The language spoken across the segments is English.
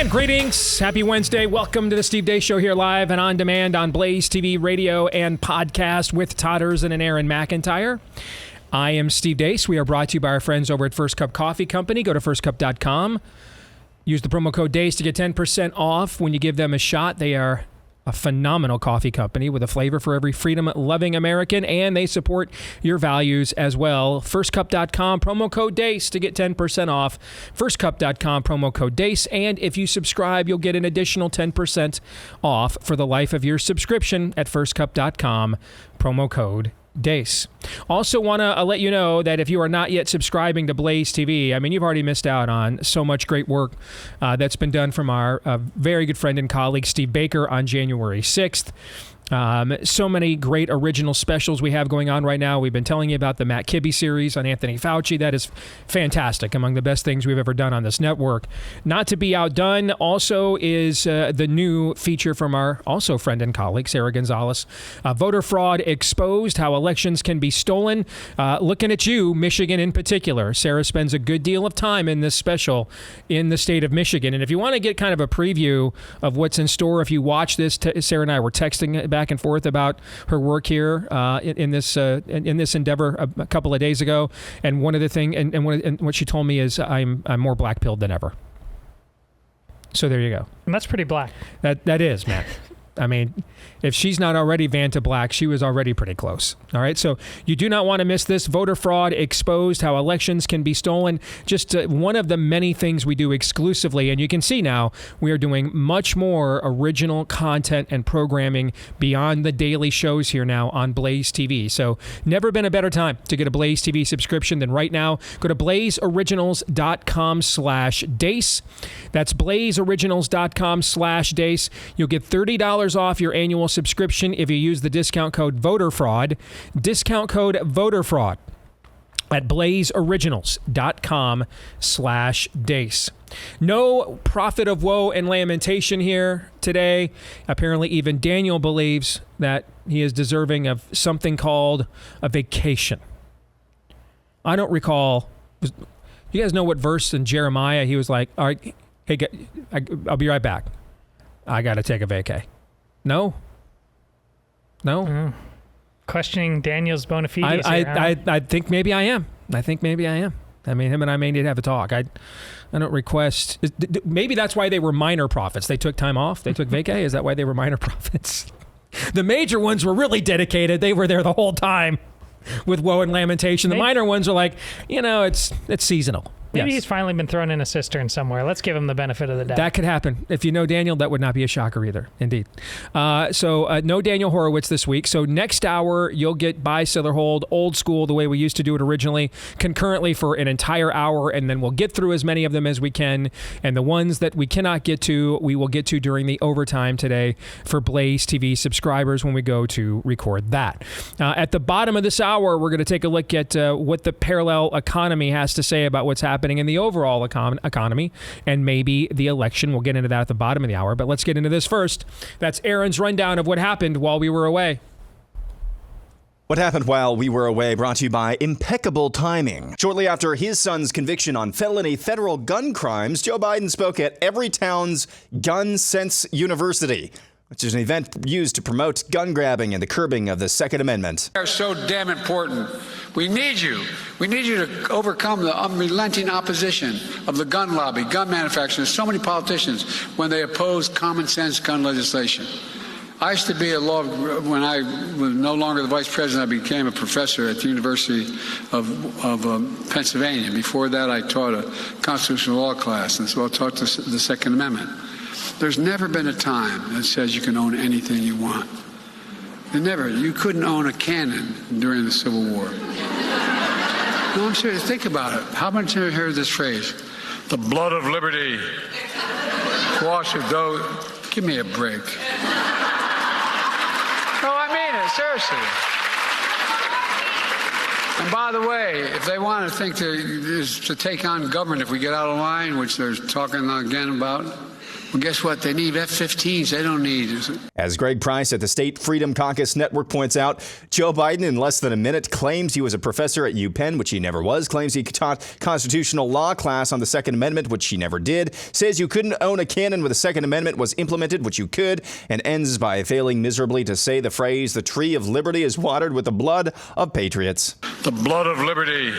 And greetings. Happy Wednesday. Welcome to the Steve Deace Show here live and on demand on BlazeTV radio and podcast with Todd Erzin and Aaron McIntyre. I am Steve Deace. We are brought to you by our friends over at First Cup Coffee Company. Go to firstcup.com. Use the promo code DACE to get 10% off when you give them a shot. They are a phenomenal coffee company with a flavor for every freedom-loving American, and they support your values as well. Firstcup.com, promo code DACE to get 10% off. Firstcup.com, promo code DACE, and if you subscribe, you'll get an additional 10% off for the life of your subscription at firstcup.com, promo code DACE. Also want to let you know that if you are not yet subscribing to Blaze TV, I mean, you've already missed out on so much great work that's been done from our very good friend and colleague Steve Baker on January 6th. So many great original specials we have going on right now. We've been telling you about the Matt Kibbe series on Anthony Fauci. That is fantastic. Among the best things we've ever done on this network. Not to be outdone also is the new feature from our also friend and colleague, Sarah Gonzalez. Voter fraud exposed, how elections can be stolen. Looking at you, Michigan in particular. Sarah spends a good deal of time in this special in the state of Michigan. And if you want to get kind of a preview of what's in store, if you watch this, Sarah and I were texting back and forth about her work here in this endeavor a couple of days ago, and one of the thing and what she told me is I'm more black-pilled than ever. So there you go. And that's pretty black. That is, man. I mean, if she's not already Vanta Black, she was already pretty close. All right, so you do not want to miss this. Voter fraud exposed, how elections can be stolen. Just one of the many things we do exclusively, and you can see now we are doing much more original content and programming beyond the daily shows here now on Blaze TV. So never been a better time to get a Blaze TV subscription than right now. Go to blazeoriginals.com/Deace. That's blazeoriginals.com/Deace. You'll get $30 off your annual subscription if you use the discount code VOTERFRAUD. Discount code VOTERFRAUD at blazeoriginals.com/Deace. No prophet of woe and lamentation here today. Apparently even Daniel believes that he is deserving of something called a vacation. I don't recall. You guys know what verse in Jeremiah he was like, all right, hey, I'll be right back. I got to take a vacay. No? Questioning Daniel's bona fides. I think maybe I am. I mean, him and I may need to have a talk. I don't request. Maybe that's why they were minor prophets. They took time off. They took vacay. Is that why they were minor prophets? The major ones were really dedicated. They were there the whole time with woe and lamentation. The minor ones are like, it's seasonal. Maybe he's finally been thrown in a cistern somewhere. Let's give him the benefit of the doubt. That could happen. If you know Daniel, that would not be a shocker either. Indeed. So no Daniel Horowitz this week. So next hour, you'll get Buy, Sell, or Hold, old school, the way we used to do it originally, concurrently for an entire hour, and then we'll get through as many of them as we can. And the ones that we cannot get to, we will get to during the overtime today for Blaze TV subscribers when we go to record that. At the bottom of this hour, we're going to take a look at what the parallel economy has to say about what's happening in the overall economy and maybe the election. We'll get into that at the bottom of the hour, but let's get into this first. That's Aaron's rundown of what happened while we were away. What happened while we were away brought to you by impeccable timing. Shortly after his son's conviction on felony federal gun crimes, Joe Biden spoke at Everytown's Gun Sense University, which is an event used to promote gun grabbing and the curbing of the Second Amendment. They are so damn important. We need you. We need you to overcome the unrelenting opposition of the gun lobby, gun manufacturers, so many politicians when they oppose common sense gun legislation. I used to be when I was no longer the vice president, I became a professor at the University of Pennsylvania. Before that, I taught a constitutional law class, and so I taught the Second Amendment. There's never been a time that says you can own anything you want. You couldn't own a cannon during the Civil War. No, I'm serious. Think about it. How many times have you heard this phrase? The blood of liberty. Wash of those. Give me a break. No, I mean it. Seriously. And by the way, if they want to think to take on government if we get out of line, which they're talking again about, Well, guess what? They need F-15s. They don't need. As Greg Price at the State Freedom Caucus Network points out, Joe Biden, in less than a minute, claims he was a professor at UPenn, which he never was, claims he taught constitutional law class on the Second Amendment, which he never did, says you couldn't own a cannon when the Second Amendment was implemented, which you could, and ends by failing miserably to say the phrase, the tree of liberty is watered with the blood of patriots. The blood of liberty.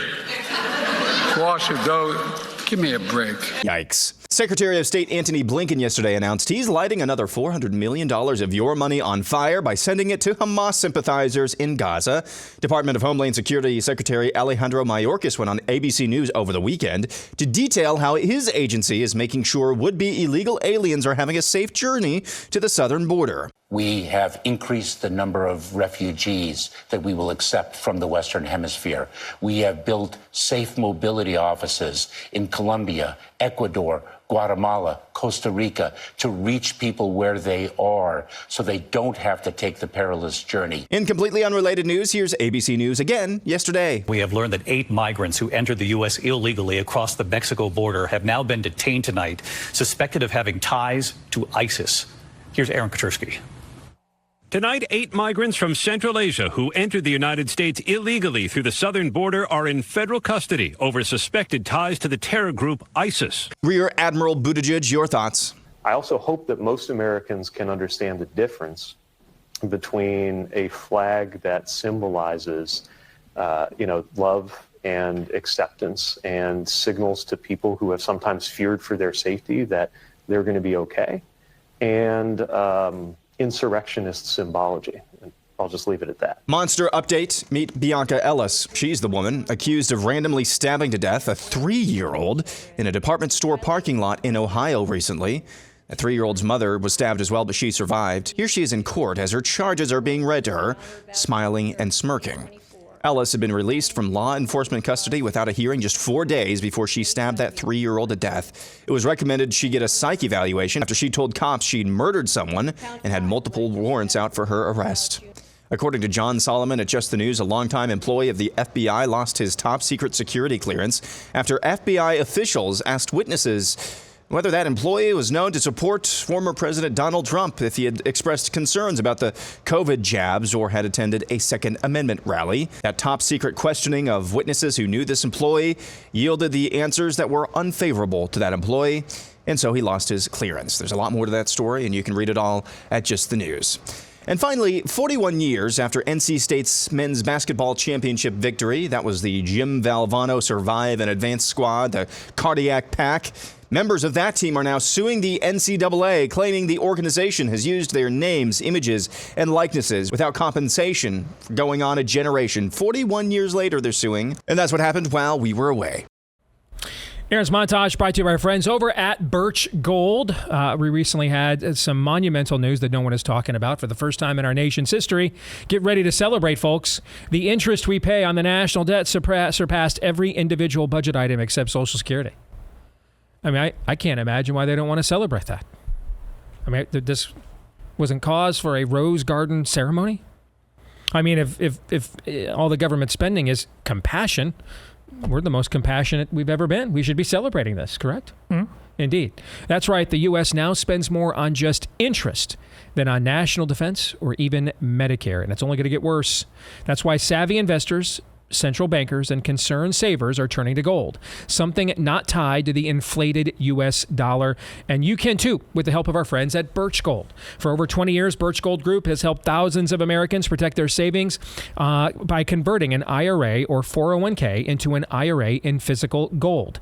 Wash it, though. Give me a break. Yikes. Secretary of State Antony Blinken yesterday announced he's lighting another $400 million of your money on fire by sending it to Hamas sympathizers in Gaza. Department of Homeland Security Secretary Alejandro Mayorkas went on ABC News over the weekend to detail how his agency is making sure would-be illegal aliens are having a safe journey to the southern border. We have increased the number of refugees that we will accept from the Western Hemisphere. We have built safe mobility offices in Colombia, Ecuador, Guatemala, Costa Rica to reach people where they are so they don't have to take the perilous journey. In completely unrelated news, here's ABC News again yesterday. We have learned that 8 migrants who entered the U.S. illegally across the Mexico border have now been detained tonight, suspected of having ties to ISIS. Here's Aaron Katursky. Tonight, 8 migrants from Central Asia who entered the United States illegally through the southern border are in federal custody over suspected ties to the terror group ISIS. Rear Admiral Buttigieg, your thoughts? I also hope that most Americans can understand the difference between a flag that symbolizes, love and acceptance and signals to people who have sometimes feared for their safety that they're going to be okay, and insurrectionist symbology. And I'll just leave it at that. Monster update. Meet Bianca Ellis. She's the woman accused of randomly stabbing to death a 3-year-old in a department store parking lot in Ohio recently. A 3-year-old's mother was stabbed as well, but she survived. Here she is in court as her charges are being read to her, smiling and smirking. Ellis had been released from law enforcement custody without a hearing just 4 days before she stabbed that 3-year-old to death. It was recommended she get a psych evaluation after she told cops she'd murdered someone and had multiple warrants out for her arrest. According to John Solomon at Just the News, a longtime employee of the FBI lost his top-secret security clearance after FBI officials asked witnesses whether that employee was known to support former President Donald Trump if he had expressed concerns about the COVID jabs or had attended a Second Amendment rally. That top-secret questioning of witnesses who knew this employee yielded the answers that were unfavorable to that employee, and so he lost his clearance. There's a lot more to that story, and you can read it all at Just the News. And finally, 41 years after NC State's men's basketball championship victory, that was the Jim Valvano Survive and Advance squad, the Cardiac Pack. Members of that team are now suing the NCAA, claiming the organization has used their names, images, and likenesses without compensation for going on a generation. 41 years later, they're suing. And that's what happened while we were away. Aaron's Montage brought to you by our friends over at Birch Gold. We recently had some monumental news that no one is talking about for the first time in our nation's history. Get ready to celebrate, folks. The interest we pay on the national debt surpassed every individual budget item except Social Security. I mean, I can't imagine why they don't want to celebrate that. I mean, this wasn't cause for a rose garden ceremony. I mean, if all the government spending is compassion, we're the most compassionate we've ever been. We should be celebrating this, correct? Mm-hmm. Indeed. That's right. The U.S. now spends more on just interest than on national defense or even Medicare, and it's only going to get worse. That's why savvy investors, central bankers, and concerned savers are turning to gold, something not tied to the inflated U.S. dollar. And you can too, with the help of our friends at Birch Gold. For over 20 years, Birch Gold Group has helped thousands of Americans protect their savings by converting an IRA or 401k into an IRA in physical gold.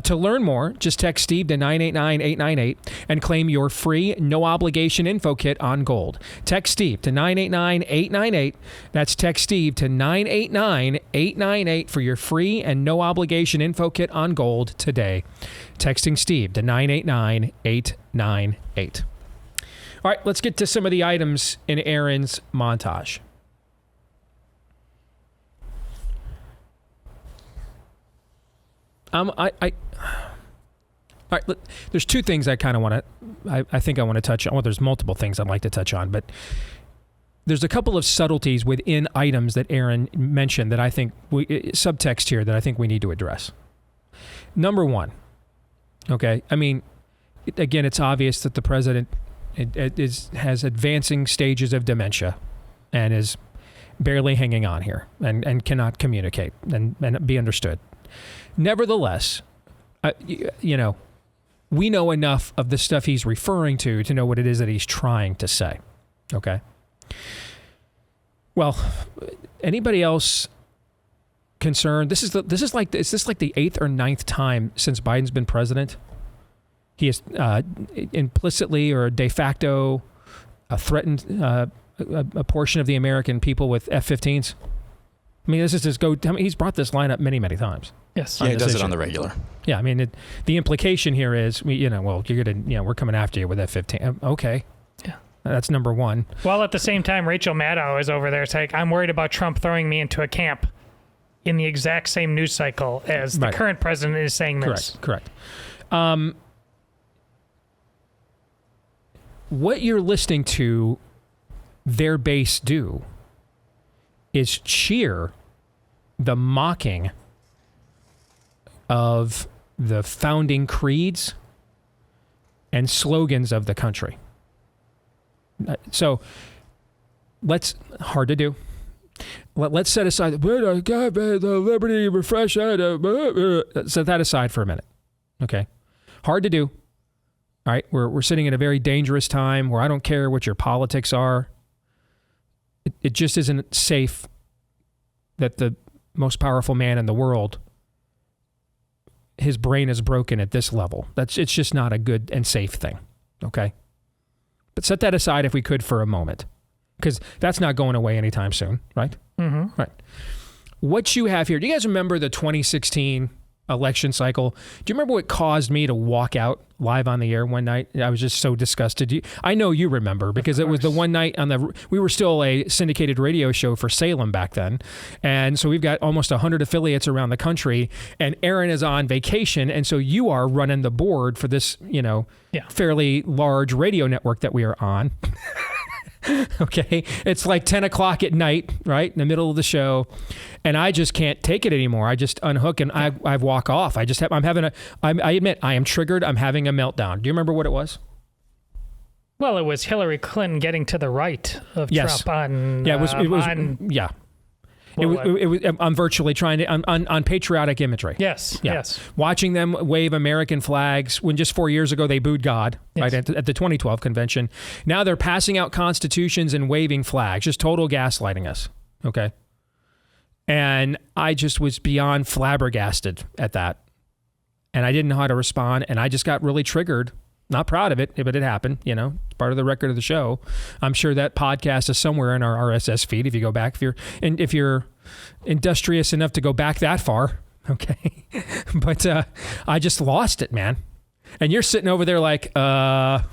To learn more, just text Steve to 989-898 and claim your free, no-obligation info kit on gold. Text Steve to 989-898. That's text Steve to 989-898 for your free and no obligation info kit on gold today. Texting Steve to 989-898. All right, let's get to some of the items in Aaron's montage. All right, there's two things I kind of want to, I think I want to touch on. Well, there's multiple things I'd like to touch on, but there's a couple of subtleties within items that Aaron mentioned that I think, subtext here, that I think we need to address. Number one, okay, I mean, again, it's obvious that the president has advancing stages of dementia and is barely hanging on here and cannot communicate and be understood. Nevertheless, we know enough of the stuff he's referring to know what it is that he's trying to say. Okay. Well, anybody else concerned? Is this like the 8th or 9th time since Biden's been president? He has implicitly or de facto threatened a portion of the American people with F-15s. I mean, this is just he's brought this line up many, many times. Yes. Yeah, he does it on the regular. Yeah, I mean, the implication here is, you're gonna, we're coming after you with F-15. Okay. Yeah. That's number one. While at the same time, Rachel Maddow is over there saying, I'm worried about Trump throwing me into a camp in the exact same news cycle as the current president is saying this. Correct. What you're listening to their base do is cheer the mocking of the founding creeds and slogans of the country. So hard to do. Let's set aside the liberty, refresh. Set that aside for a minute. Okay. Hard to do. All right. We're sitting in a very dangerous time where I don't care what your politics are. It just isn't safe that the most powerful man in the world, his brain is broken at this level. It's just not a good and safe thing. Okay. But set that aside if we could for a moment, because that's not going away anytime soon, right? Mm-hmm. Right. What you have here, do you guys remember the 2016 election cycle? Do you remember what caused me to walk out live on the air one night? I was just so disgusted. I know you remember, because it was the one night we were still a syndicated radio show for Salem back then. And so we've got almost 100 affiliates around the country, and Aaron is on vacation. And so you are running the board for this, fairly large radio network that we are on. Okay. It's like 10 o'clock at night, right? In the middle of the show. And I just can't take it anymore. I just unhook and I walk off. I admit I am triggered. I'm having a meltdown. Do you remember what it was? Well, it was Hillary Clinton getting to the right of Trump on. Yeah, I'm virtually trying to on patriotic imagery. Yes, yeah. Yes. Watching them wave American flags when just 4 years ago they booed God, right, at the 2012 convention. Now they're passing out constitutions and waving flags, just total gaslighting us. Okay. And I just was beyond flabbergasted at that. And I didn't know how to respond. And I just got really triggered. Not proud of it, but it happened. It's part of the record of the show. I'm sure that podcast is somewhere in our RSS feed. If you go back, if you're industrious enough to go back that far, okay. But I just lost it, man. And you're sitting over there like,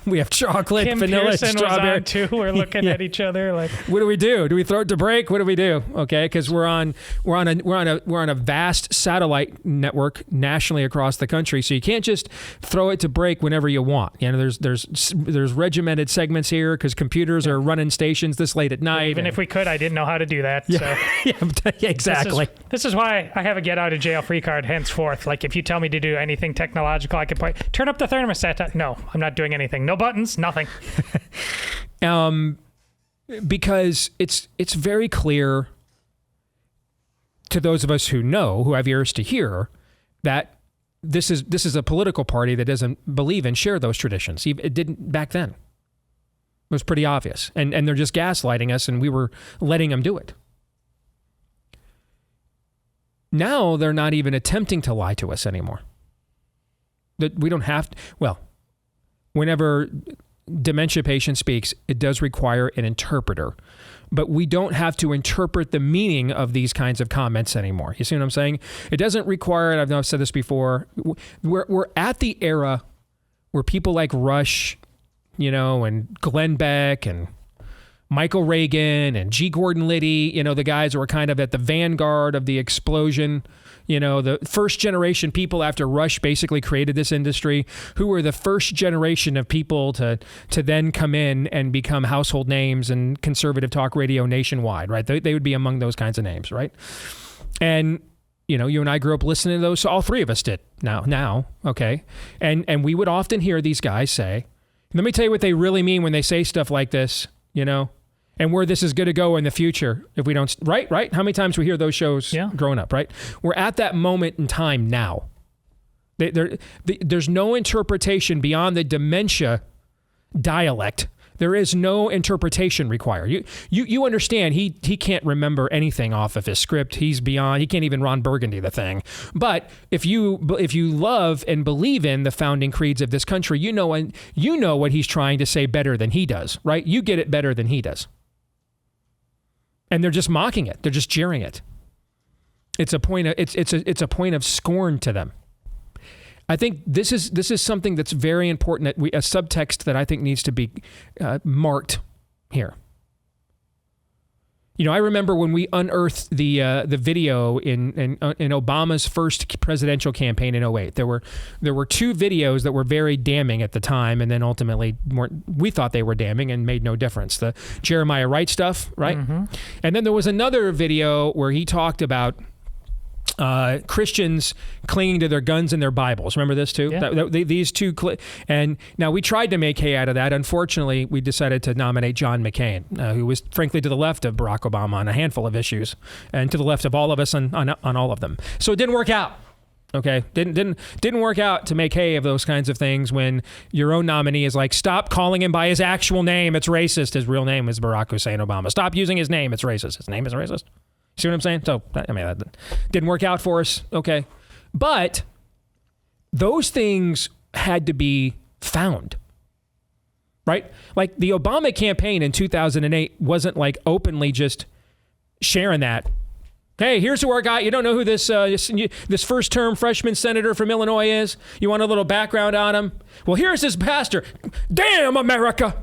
we have chocolate, Kim vanilla, Pearson strawberry. Was on too. We're looking at each other like, what do we do? Do we throw it to break? What do we do? Okay, because we're on a vast satellite network nationally across the country, so you can't just throw it to break whenever you want. There's regimented segments here because computers are running stations this late at night. Even if we could, I didn't know how to do that. Yeah, so. Yeah, exactly. This is why I have a get out of jail free card henceforth. Like if you tell me to do anything technological, I can turn up the thermostat. No, I'm not doing anything. No buttons, nothing. Because it's very clear to those of us who have ears to hear, that this is a political party that doesn't believe and share those traditions. It didn't back then. It was pretty obvious. And they're just gaslighting us, and we were letting them do it. Now they're not even attempting to lie to us anymore. That we don't have to, whenever dementia patient speaks, it does require an interpreter, but we don't have to interpret the meaning of these kinds of comments anymore. You see what I'm saying? It doesn't require, and I've said this before, we're at the era where people like Rush, and Glenn Beck and Michael Reagan and G. Gordon Liddy, the guys who were kind of at the vanguard of the explosion. The first generation people after Rush basically created this industry, who were the first generation of people to then come in and become household names in conservative talk radio nationwide, right? They would be among those kinds of names, right? And You know, you and I grew up listening to those. So all three of us did. Now, okay. And we would often hear these guys say, let me tell you what they really mean when they say stuff like this, you know, and where this is going to go in the future if we don't, right? How many times we hear those shows growing up, right? We're at that moment in time now. There's no interpretation beyond the dementia dialect. There is no interpretation required. You understand he can't remember anything off of his script. He can't even Ron Burgundy the thing. But if you love and believe in the founding creeds of this country, you know what he's trying to say better than he does, right? You get it better than he does. And they're just mocking it. They're just jeering it. It's a point of scorn to them. I think this is something that's very important, a subtext that I think needs to be marked here. You know, I remember when we unearthed the video in Obama's first presidential campaign in 2008. There were two videos that were very damning at the time, and then ultimately we thought they were damning and made no difference. The Jeremiah Wright stuff, right? Mm-hmm. And then there was another video where he talked about Christians clinging to their guns and their Bibles. Remember this too? Yeah. These two, and now we tried to make hay out of that. Unfortunately, we decided to nominate John McCain, who was frankly to the left of Barack Obama on a handful of issues, and to the left of all of us on all of them. So it didn't work out. Okay, didn't work out to make hay of those kinds of things when your own nominee is like, stop calling him by his actual name. It's racist. His real name is Barack Hussein Obama. Stop using his name. It's racist. His name is racist. See what I'm saying? So, I mean, that didn't work out for us. Okay. But those things had to be found, right? Like the Obama campaign in 2008 wasn't like openly just sharing that. Hey, here's who our guy, you don't know who this first term freshman senator from Illinois is? You want a little background on him? Well, here's his pastor. Damn America.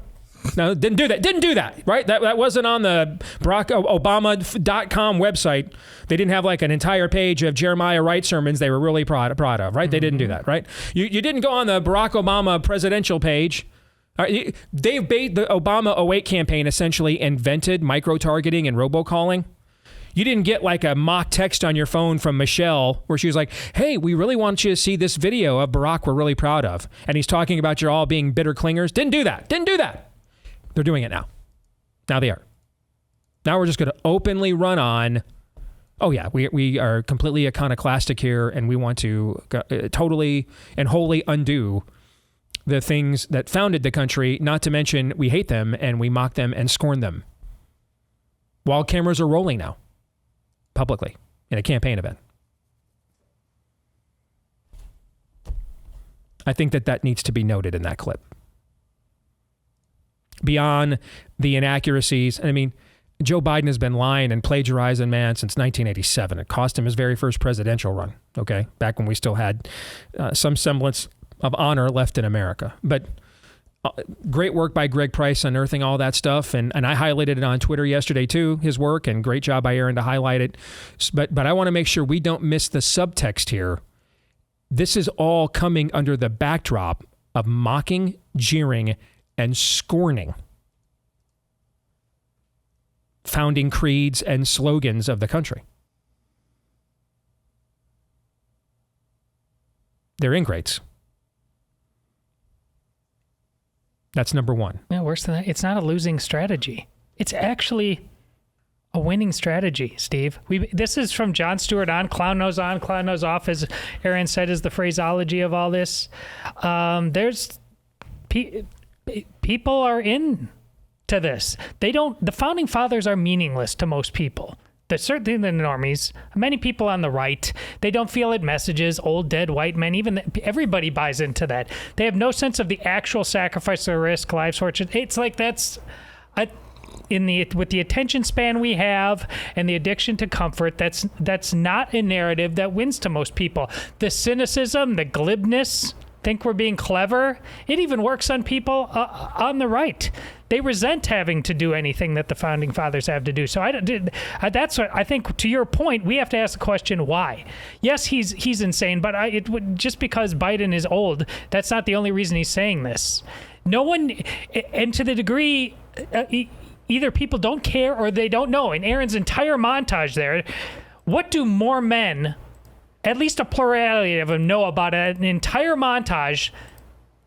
No, didn't do that, right? That wasn't on the BarackObama.com website. They didn't have like an entire page of Jeremiah Wright sermons they were really proud of, right? Mm-hmm. They didn't do that, right? You didn't go on the Barack Obama presidential page. The Obama 08 campaign essentially invented micro-targeting and robocalling. You didn't get like a mock text on your phone from Michelle where she was like, hey, we really want you to see this video of Barack we're really proud of. And he's talking about you all being bitter clingers. Didn't do that. They're doing it now. Now they are. Now we're just going to openly run on, oh yeah, we are completely iconoclastic here and we want to totally and wholly undo the things that founded the country, not to mention we hate them and we mock them and scorn them. While cameras are rolling now, publicly, in a campaign event. I think that needs to be noted in that clip. Beyond the inaccuracies, I mean, Joe Biden has been lying and plagiarizing, man, since 1987. It cost him his very first presidential run, okay? Back when we still had some semblance of honor left in America. But great work by Greg Price unearthing all that stuff. And I highlighted it on Twitter yesterday, too, his work. And great job by Aaron to highlight it. But I want to make sure we don't miss the subtext here. This is all coming under the backdrop of mocking, jeering, and scorning founding creeds and slogans of the country. They're ingrates. That's number one. Yeah, worse than that, it's not a losing strategy. It's actually a winning strategy, Steve. This is from Jon Stewart on nose off, as Aaron said, is the phraseology of all this. There's people are in to this. The founding fathers are meaningless to most people. Certainly the normies, many people on the right, they don't feel it messages, old dead white men, everybody buys into that. They have no sense of the actual sacrifice or risk, lives, fortune. It's like with the attention span we have and the addiction to comfort, that's not a narrative that wins to most people. The cynicism, the glibness, think we're being clever, it even works on people on the right. They resent having to do anything that the founding fathers have to do. So that's what I think. To your point, we have to ask the question: why? Yes, he's insane, but just because Biden is old, that's not the only reason he's saying this. No one, and to the degree, either people don't care or they don't know. In Aaron's entire montage there, what do more men at least a plurality of them know about an entire montage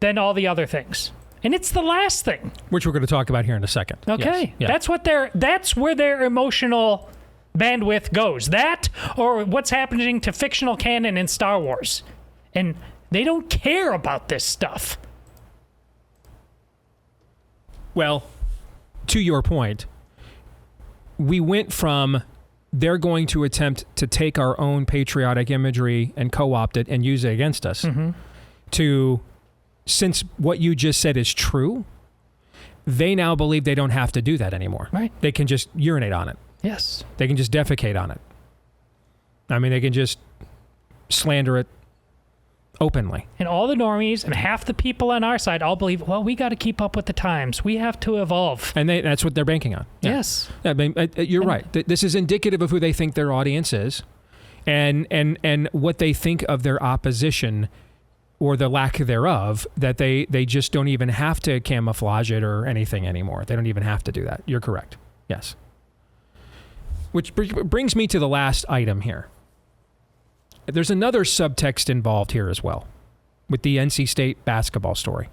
than all the other things. And it's the last thing. Which we're going to talk about here in a second. Okay. Yes. Yeah. That's where their emotional bandwidth goes. That or what's happening to fictional canon in Star Wars. And they don't care about this stuff. Well, to your point, we went from they're going to attempt to take our own patriotic imagery and co-opt it and use it against us to, since what you just said is true, they now believe they don't have to do that anymore. Right. They can just urinate on it. Yes. They can just defecate on it. I mean, they can just slander it openly. And all the normies and half the people on our side all believe, well, we got to keep up with the times. We have to evolve. And that's what they're banking on. Yeah. Yes. I mean, you're right. This is indicative of who they think their audience is and what they think of their opposition or the lack thereof, that they just don't even have to camouflage it or anything anymore. They don't even have to do that. You're correct. Yes. Which brings me to the last item here. There's another subtext involved here as well with the NC State basketball story.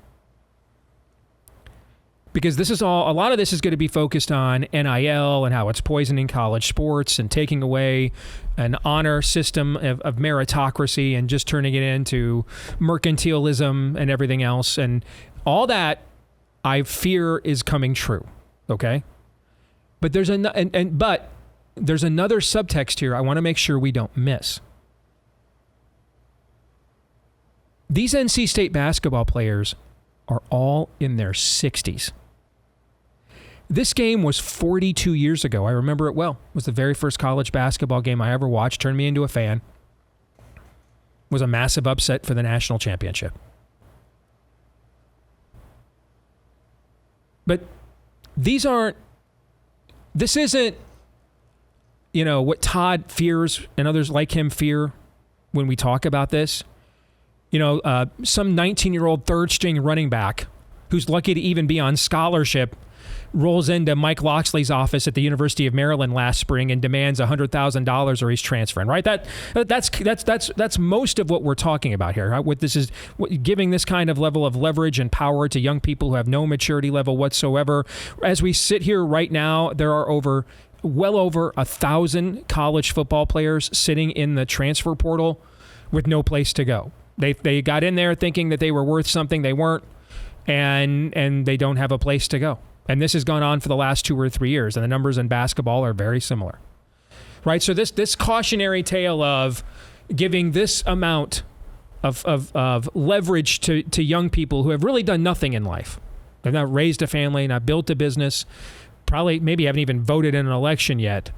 Because this is a lot of this is going to be focused on NIL and how it's poisoning college sports and taking away an honor system of meritocracy and just turning it into mercantilism and everything else. And all that, I fear, is coming true. Okay? But there's there's another subtext here I want to make sure we don't miss. These NC State basketball players are all in their 60s. This game was 42 years ago. I remember it well. It was the very first college basketball game I ever watched. Turned me into a fan. Was a massive upset for the national championship. But this isn't, what Todd fears and others like him fear when we talk about this. Some 19-year-old third-string running back who's lucky to even be on scholarship rolls into Mike Loxley's office at the University of Maryland last spring and demands $100,000 or he's transferring. Right? That's most of what we're talking about here. Right? Giving this kind of level of leverage and power to young people who have no maturity level whatsoever. As we sit here right now, there are well over 1,000 college football players sitting in the transfer portal with no place to go. They got in there thinking that they were worth something they weren't, and they don't have a place to go. And this has gone on for the last 2 or 3 years, and the numbers in basketball are very similar. Right? So this cautionary tale of giving this amount of leverage to young people who have really done nothing in life. They've not raised a family, not built a business, maybe haven't even voted in an election yet.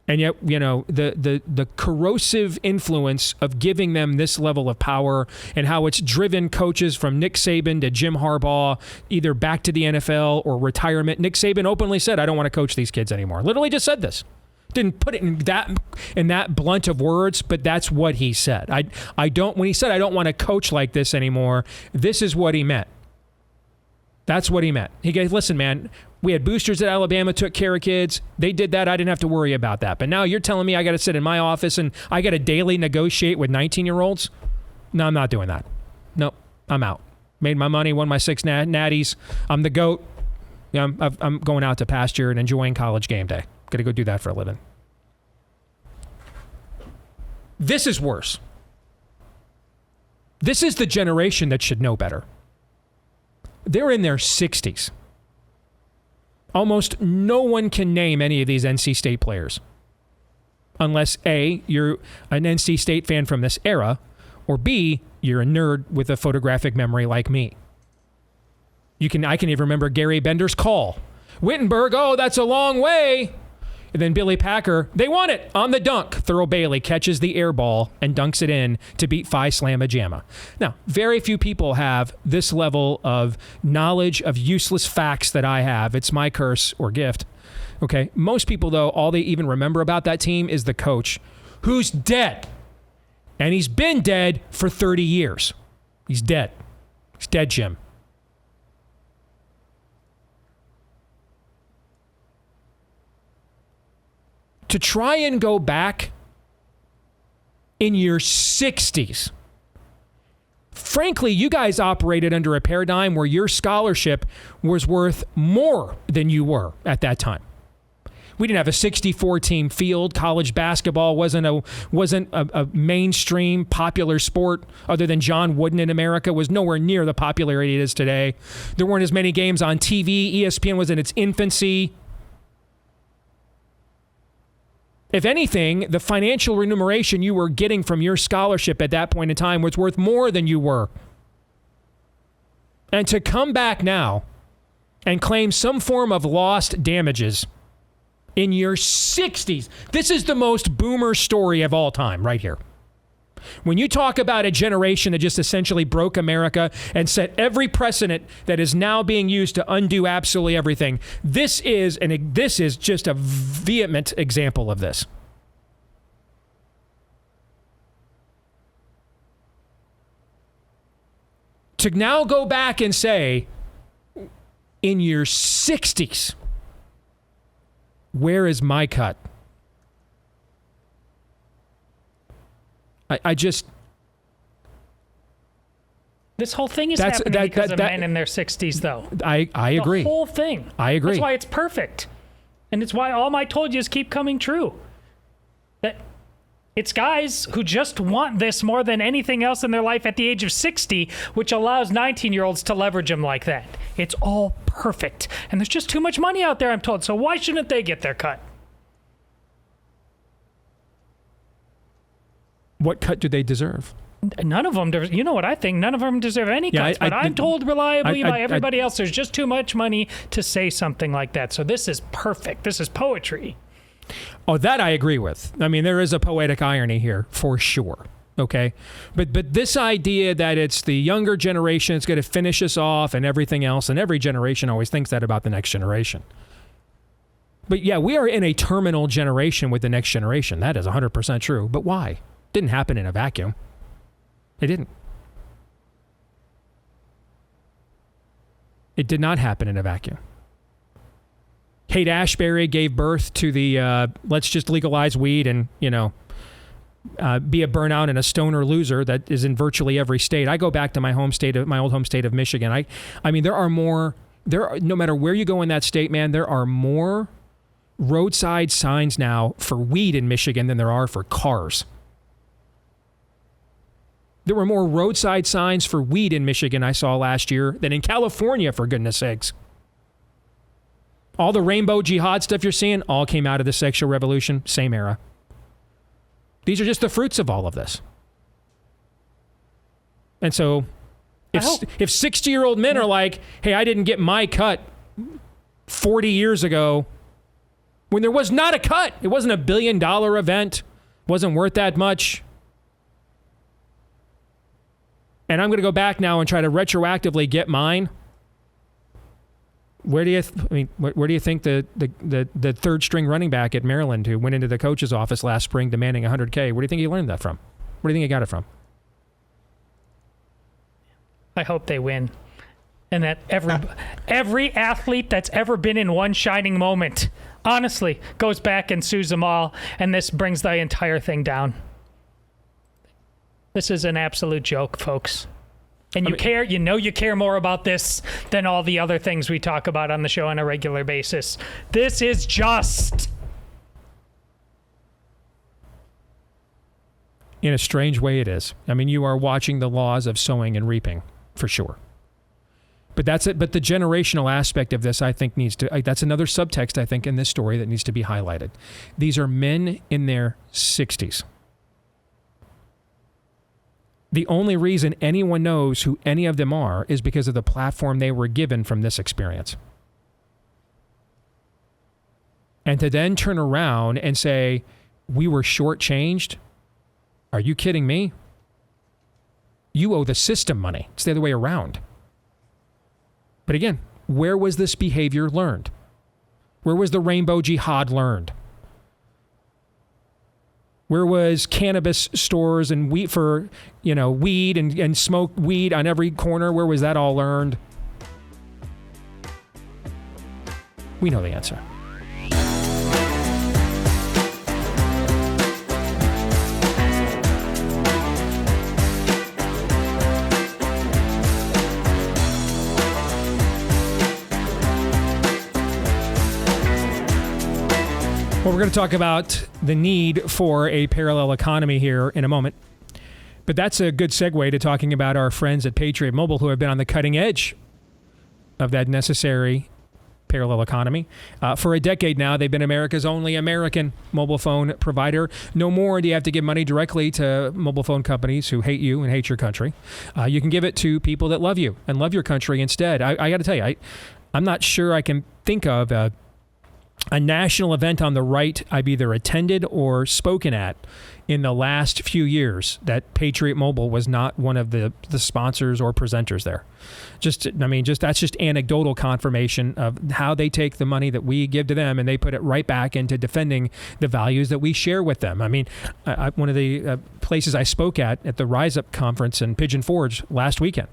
And yet, the corrosive influence of giving them this level of power and how it's driven coaches from Nick Saban to Jim Harbaugh either back to the NFL or retirement. Nick Saban openly said, I don't want to coach these kids anymore. Literally just said this. Didn't put it in that blunt of words, but that's what he said. When he said, I don't want to coach like this anymore, this is what he meant. That's what he meant. He goes, listen, man, we had boosters at Alabama, took care of kids. They did that. I didn't have to worry about that. But now you're telling me I got to sit in my office and I got to daily negotiate with 19-year-olds? No, I'm not doing that. Nope, I'm out. Made my money, won my 6 natties. I'm the GOAT. I'm going out to pasture and enjoying college game day. Got to go do that for a living. This is worse. This is the generation that should know better. They're in their 60s. Almost no one can name any of these NC State players. Unless A, you're an NC State fan from this era, or B, you're a nerd with a photographic memory like me. I can even remember Gary Bender's call. Wittenberg, oh, that's a long way. And then Billy Packer, they won it on the dunk. Thurl Bailey catches the air ball and dunks it in to beat Phi Slamma Jamma. Now, very few people have this level of knowledge of useless facts that I have. It's my curse or gift. Okay. Most people, though, all they even remember about that team is the coach who's dead. And he's been dead for 30 years. He's dead. He's dead, Jim. To try and go back in your 60s. Frankly, you guys operated under a paradigm where your scholarship was worth more than you were at that time. We didn't have a 64-team field. College basketball wasn't a mainstream popular sport other than John Wooden in America. Was nowhere near the popularity it is today. There weren't as many games on TV. ESPN was in its infancy. If anything, the financial remuneration you were getting from your scholarship at that point in time was worth more than you were. And to come back now and claim some form of lost damages in your 60s, this is the most boomer story of all time right here. When you talk about a generation that just essentially broke America and set every precedent that is now being used to undo absolutely everything, this is just a vehement example of this. To now go back and say, in your 60s, where is my cut? I just... This whole thing is happening because of men in their 60s, though. I agree. The whole thing. I agree. That's why it's perfect. And it's why all my told yous keep coming true. That it's guys who just want this more than anything else in their life at the age of 60, which allows 19-year-olds to leverage them like that. It's all perfect. And there's just too much money out there, I'm told. So why shouldn't they get their cut? What cut do they deserve? None of them, you know what I think, none of them deserve any cuts, but I'm told reliably by everybody else there's just too much money to say something like that. So this is perfect. This is poetry. Oh, that I agree with. I mean, there is a poetic irony here, for sure. Okay? But this idea that it's the younger generation that's going to finish us off and everything else, and every generation always thinks that about the next generation. But yeah, we are in a terminal generation with the next generation. That is 100% true. But why? Didn't happen in a vacuum. It didn't. It did not happen in a vacuum. Kate Ashbury gave birth to the let's just legalize weed and, be a burnout and a stoner loser that is in virtually every state. I go back to my old home state of Michigan. I mean, no matter where you go in that state, man, there are more roadside signs now for weed in Michigan than there are for cars. There were more roadside signs for weed in Michigan I saw last year than in California, for goodness sakes. All the rainbow jihad stuff you're seeing all came out of the sexual revolution, same era. These are just the fruits of all of this. And so if 60-year-old men are like, hey, I didn't get my cut 40 years ago, when there was not a cut, it wasn't $1 billion event, wasn't worth that much. And I'm going to go back now and try to retroactively get mine. Where do you think the third string running back at Maryland who went into the coach's office last spring demanding $100K? Where do you think he learned that from? Where do you think he got it from? I hope they win, and that every athlete that's ever been in one shining moment, honestly, goes back and sues them all, and this brings the entire thing down. This is an absolute joke, folks. And you care more about this than all the other things we talk about on the show on a regular basis. This is just... In a strange way, it is. I mean, you are watching the laws of sowing and reaping, for sure. But that's it. But the generational aspect of this, I think, that's another subtext, I think, in this story that needs to be highlighted. These are men in their 60s. The only reason anyone knows who any of them are is because of the platform they were given from this experience. And to then turn around and say, we were shortchanged? Are you kidding me? You owe the system money. It's the other way around. But again, where was this behavior learned? Where was the rainbow jihad learned? Where was cannabis stores and weed for, weed and smoke weed on every corner? Where was that all learned? We know the answer. Well, we're going to talk about the need for a parallel economy here in a moment. But that's a good segue to talking about our friends at Patriot Mobile, who have been on the cutting edge of that necessary parallel economy. For a decade now, they've been America's only American mobile phone provider. No more do you have to give money directly to mobile phone companies who hate you and hate your country. You can give it to people that love you and love your country instead. I got to tell you, I'm not sure I can think of a national event on the right I've either attended or spoken at in the last few years that Patriot Mobile was not one of the sponsors or presenters there. That's just anecdotal confirmation of how they take the money that we give to them and they put it right back into defending the values that we share with them. I mean, one of the places I spoke at the Rise Up conference in Pigeon Forge last weekend,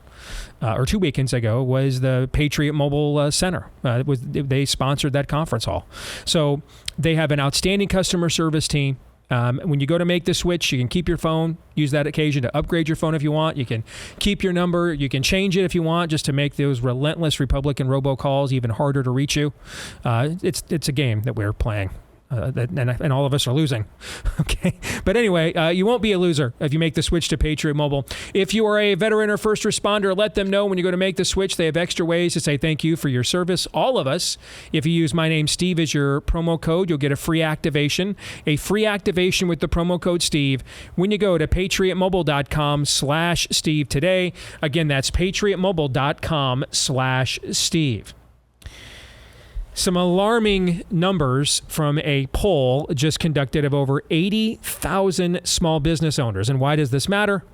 or 2 weekends ago, was the Patriot Mobile Center. They sponsored that conference hall. So they have an outstanding customer service team. When you go to make the switch, you can keep your phone, use that occasion to upgrade your phone if you want. You can keep your number. You can change it if you want, just to make those relentless Republican robocalls even harder to reach you. It's a game that we're playing. And all of us are losing. Okay. But anyway, you won't be a loser if you make the switch to Patriot Mobile. If you are a veteran or first responder, let them know when you go to make the switch. They have extra ways to say thank you for your service. All of us, if you use My Name's Steve as your promo code, you'll get a free activation with the promo code Steve when you go to patriotmobile.com/Steve today. Again, that's patriotmobile.com/Steve. Some alarming numbers from a poll just conducted of over 80,000 small business owners. And why does this matter?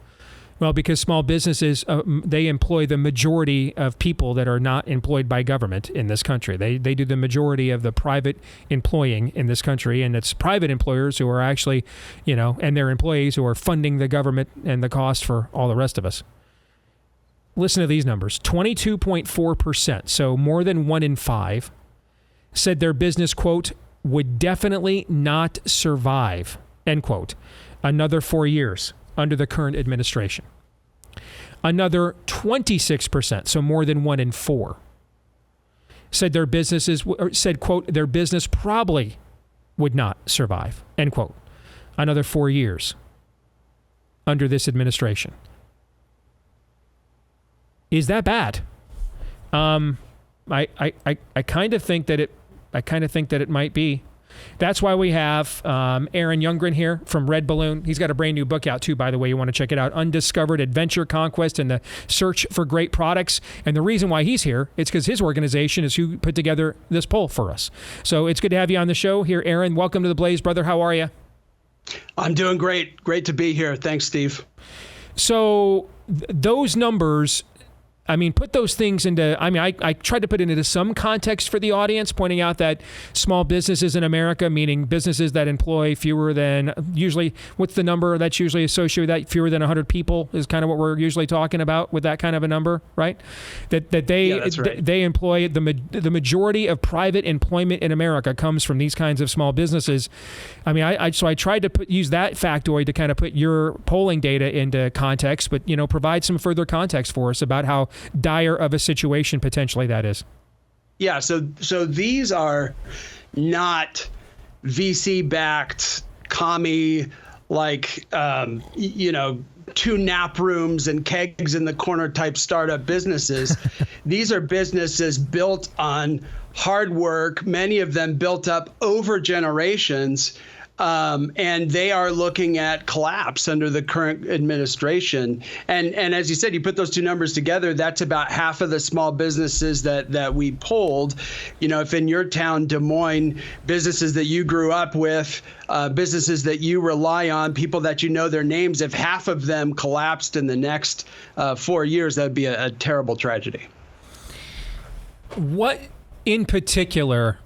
Well, because small businesses, they employ the majority of people that are not employed by government in this country. They do the majority of the private employing in this country, and it's private employers who are actually, and their employees who are funding the government and the cost for all the rest of us. Listen to these numbers. 22.4%, so more than 1 in 5, said their business, quote, would definitely not survive, end quote, another 4 years under the current administration. Another 26%, so more than 1 in 4, said quote, their business probably would not survive, end quote, another 4 years under this administration. Is that bad? I kind of think that it might be. That's why we have Aaron Youngren here from Red Balloon. He's got a brand new book out too, by the way. You want to check it out. Undiscovered Adventure, Conquest, and the Search for Great Products. And the reason why he's here, it's because his organization is who put together this poll for us. So it's good to have you on the show here, Aaron. Welcome to the Blaze, brother. How are you? I'm doing great. Great to be here. Thanks, Steve. So those numbers, put those things into, I tried to put it into some context for the audience, pointing out that small businesses in America, meaning businesses that employ fewer than, usually, what's the number that's usually associated with that? Fewer than 100 people is kind of what we're usually talking about with that kind of a number, right? That they employ, the majority of private employment in America comes from these kinds of small businesses. So I tried to use that factoid to kind of put your polling data into context, but, provide some further context for us about how dire of a situation potentially that is. Yeah, so these are not VC-backed commie, two nap rooms and kegs in the corner type startup businesses. These are businesses built on hard work, many of them built up over generations. And they are looking at collapse under the current administration. And as you said, you put those two numbers together, that's about half of the small businesses that we polled. If in your town, Des Moines, businesses that you grew up with, businesses that you rely on, people that their names, if half of them collapsed in the next 4 years, that would be a terrible tragedy. What in particular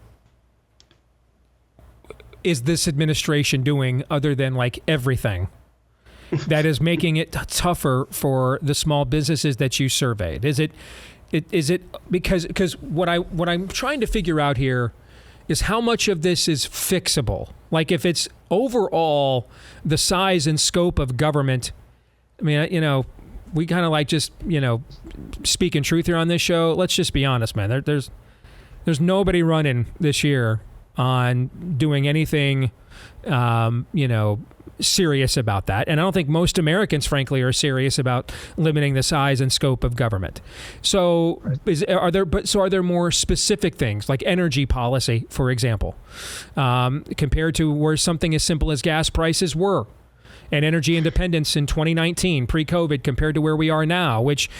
is this administration doing other than everything that is making it tougher for the small businesses that you surveyed? Is it because what I'm trying to figure out here is how much of this is fixable? If it's overall the size and scope of government, we kind of just speaking truth here on this show. Let's just be honest, man. There's nobody running this year on doing anything, serious about that. And I don't think most Americans, frankly, are serious about limiting the size and scope of government. So are there more specific things like energy policy, for example, compared to where something as simple as gas prices were? And energy independence in 2019, pre-COVID, compared to where we are now, which,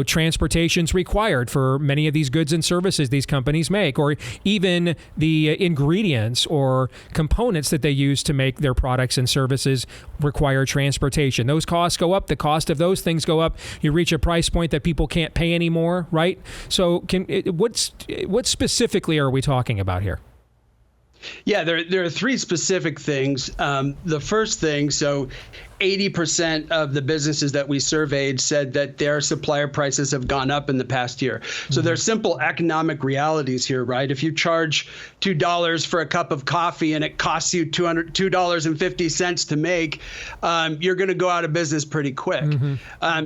transportation's required for many of these goods and services these companies make, or even the ingredients or components that they use to make their products and services require transportation. Those costs go up. The cost of those things go up. You reach a price point that people can't pay anymore, right? So what specifically are we talking about here? Yeah, there are three specific things. The first thing, 80% of the businesses that we surveyed said that their supplier prices have gone up in the past year. So there's simple economic realities here, right? If you charge $2 for a cup of coffee and it costs you $2.50 to make, you're going to go out of business pretty quick.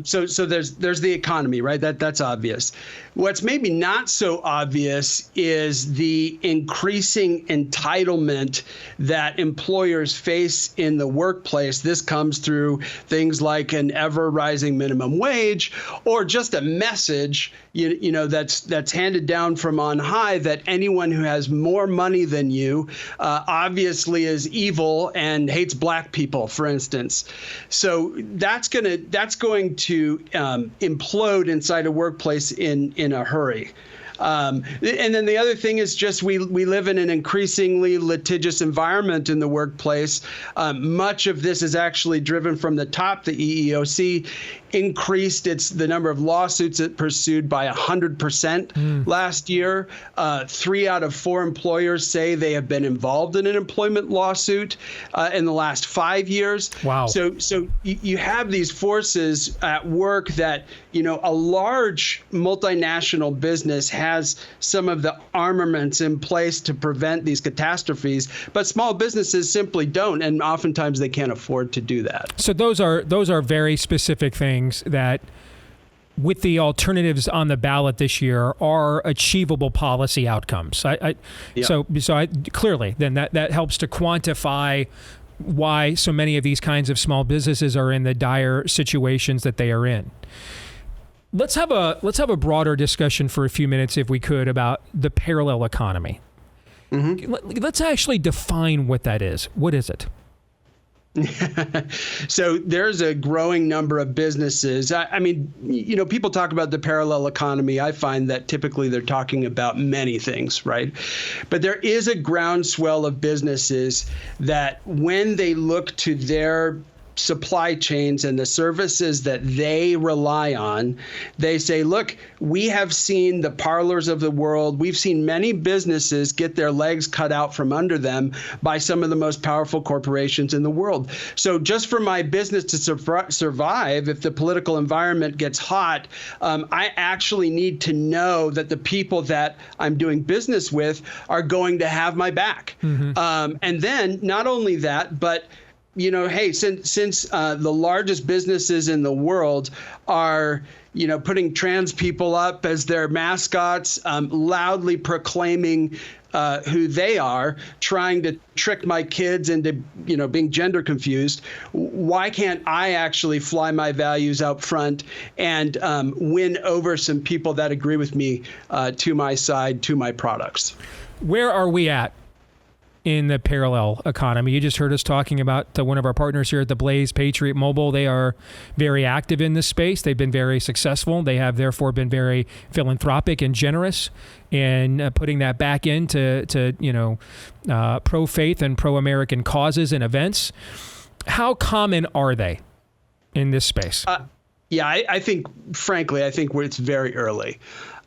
So there's the economy, right? That's obvious. What's maybe not so obvious is the increasing entitlement that employers face in the workplace. This comes through things like an ever rising minimum wage, or just a message, that's handed down from on high that anyone who has more money than you obviously is evil and hates black people, for instance. So that's going to implode inside a workplace in a hurry. And then the other thing is just we live in an increasingly litigious environment in the workplace. Much of this is actually driven from the top. The EEOC increased the number of lawsuits it pursued by 100% last year. 3 out of 4 employers say they have been involved in an employment lawsuit in the last 5 years. Wow. So you have these forces at work that, a large multinational business has some of the armaments in place to prevent these catastrophes, but small businesses simply don't, and oftentimes they can't afford to do that. So those are very specific things that, with the alternatives on the ballot this year, are achievable policy outcomes. So clearly, then that helps to quantify why so many of these kinds of small businesses are in the dire situations that they are in. Let's have a broader discussion for a few minutes, if we could, about the parallel economy. Let's actually define what that is. What is it? So there's a growing number of businesses. I mean, people talk about the parallel economy. I find that typically they're talking about many things, right? But there is a groundswell of businesses that, when they look to their supply chains and the services that they rely on, they say, look, we have seen the Parlors of the world. We've seen many businesses get their legs cut out from under them by some of the most powerful corporations in the world. So just for my business to survive, if the political environment gets hot, I actually need to know that the people that I'm doing business with are going to have my back. And then not only that, but hey, since the largest businesses in the world are, putting trans people up as their mascots, loudly proclaiming who they are, trying to trick my kids into, being gender confused, why can't I actually fly my values out front and win over some people that agree with me to my side, to my products? Where are we at in the parallel economy? You just heard us talking about one of our partners here at the Blaze, Patriot Mobile. They are very active in this space. They've been very successful. They have therefore been very philanthropic and generous in putting that back into pro-faith and pro-American causes and events. How common are they in this space? I think, frankly, it's very early.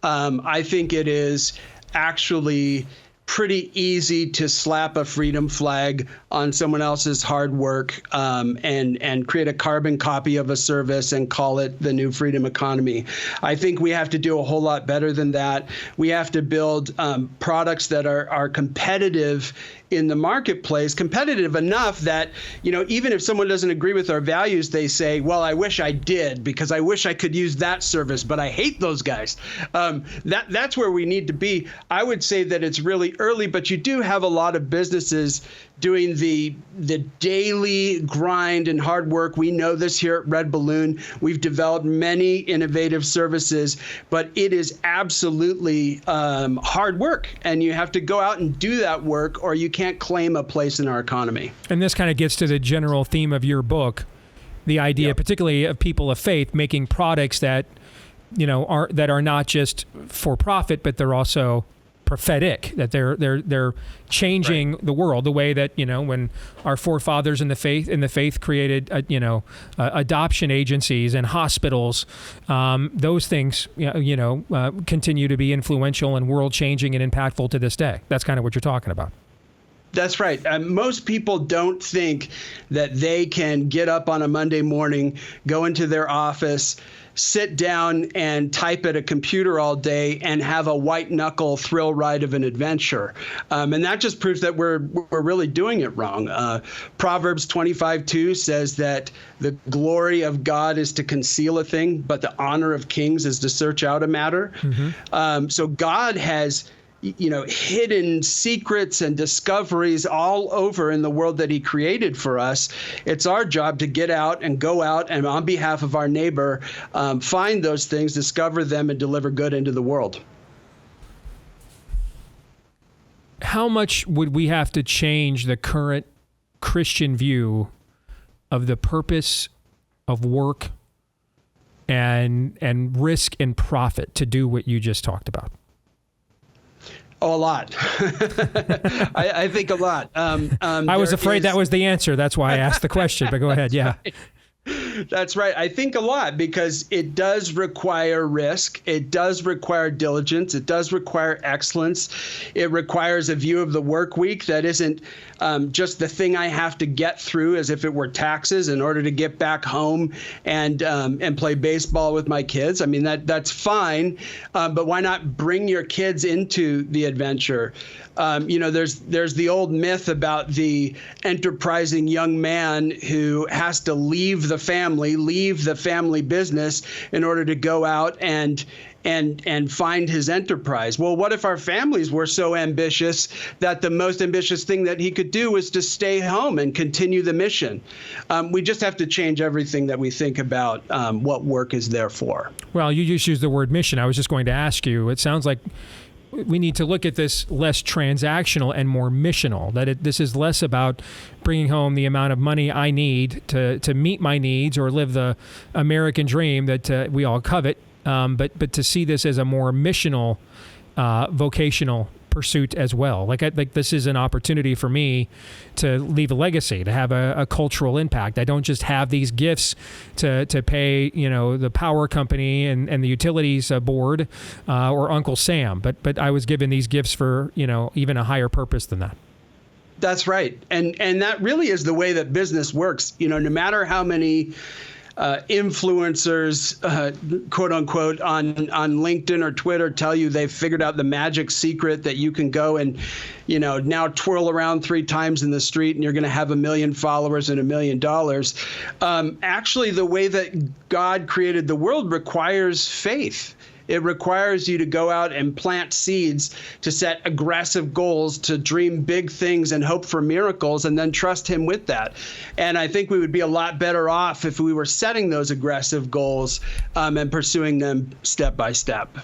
I think it is actually pretty easy to slap a freedom flag on someone else's hard work and create a carbon copy of a service and call it the new freedom economy. I think we have to do a whole lot better than that. We have to build products that are competitive in the marketplace, competitive enough that, even if someone doesn't agree with our values, they say, well, I wish I did because I wish I could use that service, but I hate those guys. That's where we need to be. I would say that it's really early, but you do have a lot of businesses doing the daily grind and hard work. We know this here at Red Balloon. We've developed many innovative services, but it is absolutely hard work, and you have to go out and do that work, or you can't claim a place in our economy. And this kind of gets to the general theme of your book, the idea, particularly of people of faith, making products that are not just for profit, but they're also prophetic, that they're changing the world, the way that when our forefathers in the faith created adoption agencies and hospitals, those things continue to be influential and world changing and impactful to this day. That's kind of what you're talking about. That's right. Most people don't think that they can get up on a Monday morning, go into their office, sit down and type at a computer all day and have a white knuckle thrill ride of an adventure. And that just proves that we're really doing it wrong. Proverbs 25:2 says that the glory of God is to conceal a thing, but the honor of kings is to search out a matter. Mm-hmm. So God has hidden secrets and discoveries all over in the world that he created for us. It's our job to get out and go out and on behalf of our neighbor, find those things, discover them, and deliver good into the world. How much would we have to change the current Christian view of the purpose of work and risk and profit to do what you just talked about? Oh, a lot. I think a lot. I was afraid that was the answer. That's why I asked the question, but go ahead. Yeah. Right. That's right. I think a lot because it does require risk. It does require diligence. It does require excellence. It requires a view of the work week that isn't just the thing I have to get through as if it were taxes in order to get back home and play baseball with my kids. I mean, that's fine, but why not bring your kids into the adventure? There's the old myth about the enterprising young man who has to leave the family business in order to go out and find his enterprise. Well, what if our families were so ambitious that the most ambitious thing that he could do was to stay home and continue the mission? We just have to change everything that we think about what work is there for. Well, you just used the word mission. I was just going to ask you, it sounds like we need to look at this less transactional and more missional, that this is less about bringing home the amount of money I need to meet my needs or live the American dream that we all covet, but to see this as a more missional, vocational pursuit as well. Like this is an opportunity for me to leave a legacy, to have a cultural impact. I don't just have these gifts to pay the power company and the utilities board or Uncle Sam, but I was given these gifts for even a higher purpose than that. That's right, and that really is the way that business works. No matter how many influencers, quote unquote, on LinkedIn or Twitter tell you they've figured out the magic secret that you can go and, now twirl around 3 times in the street and you're going to have 1 million followers and $1 million. Actually, the way that God created the world requires faith. It requires you to go out and plant seeds, to set aggressive goals, to dream big things and hope for miracles, and then trust him with that. And I think we would be a lot better off if we were setting those aggressive goals and pursuing them step by step,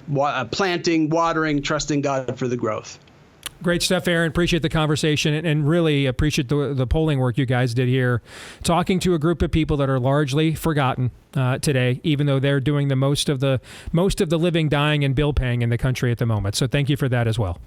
planting, watering, trusting God for the growth. Great stuff, Aaron. Appreciate the conversation and really appreciate the polling work you guys did here, talking to a group of people that are largely forgotten today, even though they're doing the most of the living, dying, and bill paying in the country at the moment. So thank you for that as well.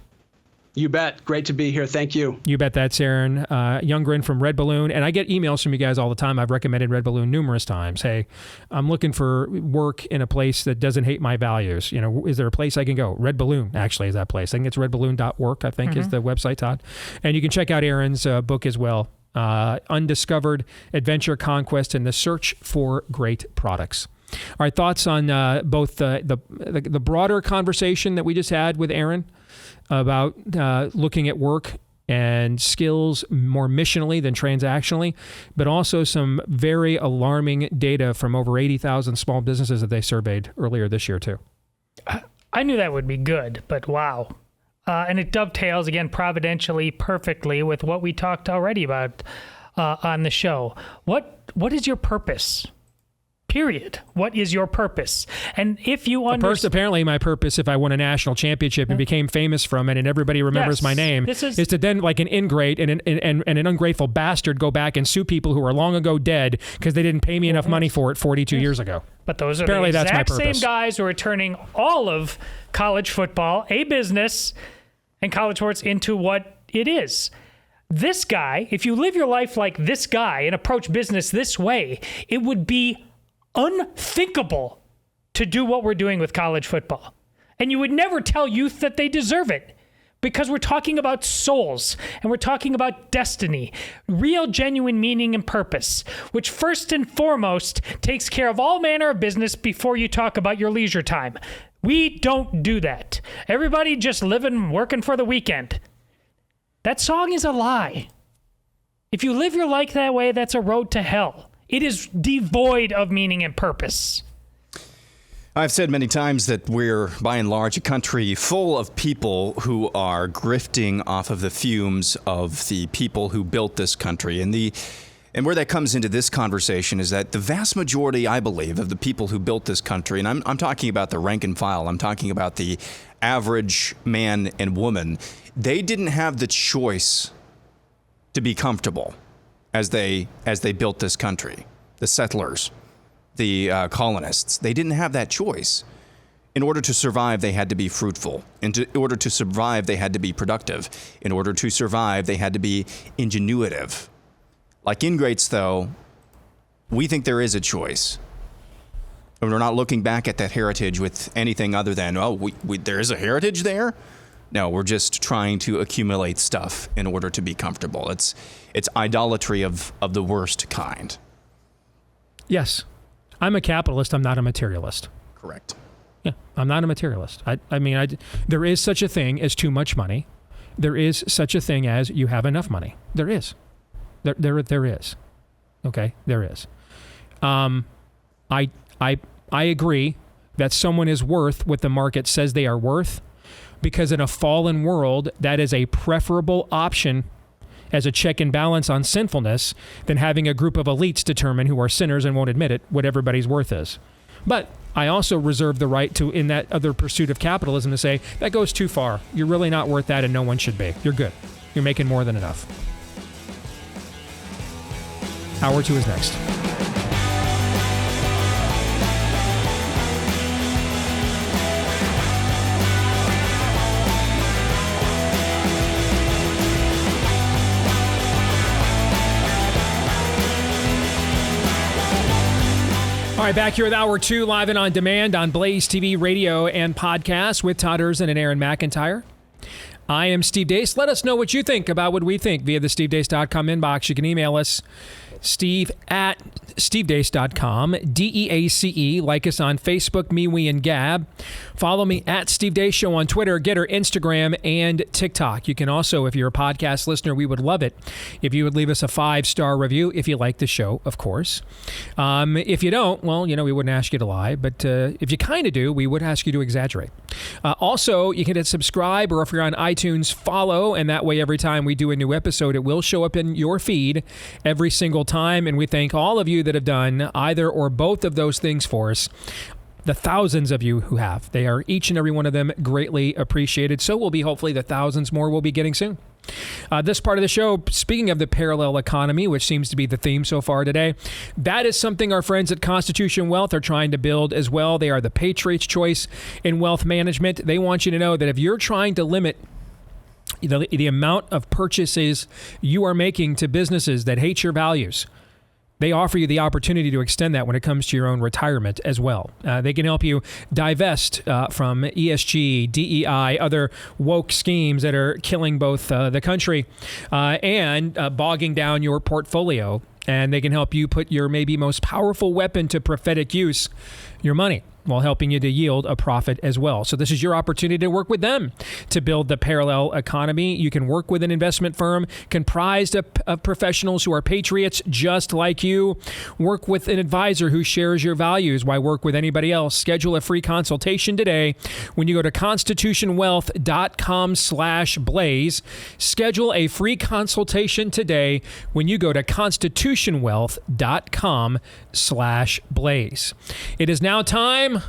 You bet. Great to be here. Thank you. You bet. That's Aaron Youngren from Red Balloon. And I get emails from you guys all the time. I've recommended Red Balloon numerous times. Hey, I'm looking for work in a place that doesn't hate my values. Is there a place I can go? Red Balloon actually is that place. I think it's redballoon.work, I think is the website, Todd. And you can check out Aaron's book as well. Undiscovered Adventure, Conquest, and the Search for Great Products. All right, thoughts on both the broader conversation that we just had with Aaron about looking at work and skills more missionally than transactionally, but also some very alarming data from over 80,000 small businesses that they surveyed earlier this year, too. I knew that would be good, but wow. And it dovetails, again, providentially, perfectly with what we talked already about on the show. What is your purpose? Period. What is your purpose? And if you First, apparently my purpose, if I won a national championship and became famous from it and everybody remembers my name, is to then, like an ingrate and an ungrateful bastard, go back and sue people who are long ago dead because they didn't pay me enough money for it 42 years ago. But those are apparently the exact that's my same purpose. guys who are turning all of college football, a business, and college sports into what it is. This guy, if you live your life like this guy and approach business this way, it would be unthinkable to do what we're doing with college football. And you would never tell youth that they deserve it, because we're talking about souls and we're talking about destiny, real genuine meaning and purpose, which first and foremost takes care of all manner of business before you talk about your leisure time. We don't do that. Everybody just living, working for the weekend. That song is a lie. If you live your life that way, that's a road to hell. It is devoid of meaning and purpose. I've said many times that we're, by and large, a country full of people who are grifting off of the fumes of the people who built this country. And where that comes into this conversation is that the vast majority, I believe, of the people who built this country, and I'm talking about the rank and file, I'm talking about the average man and woman, they didn't have the choice to be comfortable as they built this country. The settlers, the colonists, they didn't have that choice. In order to survive, they had to be fruitful. In order to survive, they had to be productive. In order to survive, they had to be ingenuitive. Like ingrates, though, we think there is a choice. And we're not looking back at that heritage with anything other than, there is a heritage there? No, we're just trying to accumulate stuff in order to be comfortable. It's idolatry of the worst kind. Yes. I'm a capitalist. I'm not a materialist. Correct. Yeah, I'm not a materialist. I mean, there is such a thing as too much money. There is such a thing as you have enough money. There is. There is. Okay, there is. I agree that someone is worth what the market says they are worth, because in a fallen world, that is a preferable option as a check and balance on sinfulness than having a group of elites determine, who are sinners and won't admit it, what everybody's worth is. But I also reserve the right to, in that other pursuit of capitalism, to say, that goes too far. You're really not worth that, and no one should be. You're good. You're making more than enough. Hour 2 is next. All right, back here with Hour 2, live and on demand on Blaze TV, radio, and podcast with Todd Erzin and Aaron McIntyre. I am Steve Deace. Let us know what you think about what we think via the stevedeace.com inbox. You can email us, steve@stevedeace.com, DEACE. Like us on Facebook, me, we, and Gab. Follow me at Steve Deace Show on Twitter, Getter, Instagram, and TikTok. You can also, if you're a podcast listener, we would love it if you would leave us a 5-star review if you like the show, of course. If you don't, well, we wouldn't ask you to lie, but if you kind of do, we would ask you to exaggerate. Also, you can hit subscribe, or if you're on iTunes, follow, and that way every time we do a new episode, it will show up in your feed every single time, and we thank all of you that have done either or both of those things for us. The thousands of you who have. They are, each and every one of them, greatly appreciated. So will be, hopefully, the thousands more we'll be getting soon. This part of the show, speaking of the parallel economy, which seems to be the theme so far today, that is something our friends at Constitution Wealth are trying to build as well. They are the Patriots' choice in wealth management. They want you to know that if you're trying to limit the amount of purchases you are making to businesses that hate your values, they offer you the opportunity to extend that when it comes to your own retirement as well. They can help you divest from ESG, DEI, other woke schemes that are killing both the country and bogging down your portfolio. And they can help you put your maybe most powerful weapon to prophetic use, your money. while helping you to yield a profit as well. So this is your opportunity to work with them to build the parallel economy. You can work with an investment firm comprised of professionals who are patriots just like you. Work with an advisor who shares your values. Why work with anybody else? Schedule a free consultation today when you go to constitutionwealth.com/blaze. Schedule a free consultation today when you go to constitutionwealth.com/blaze. It is now time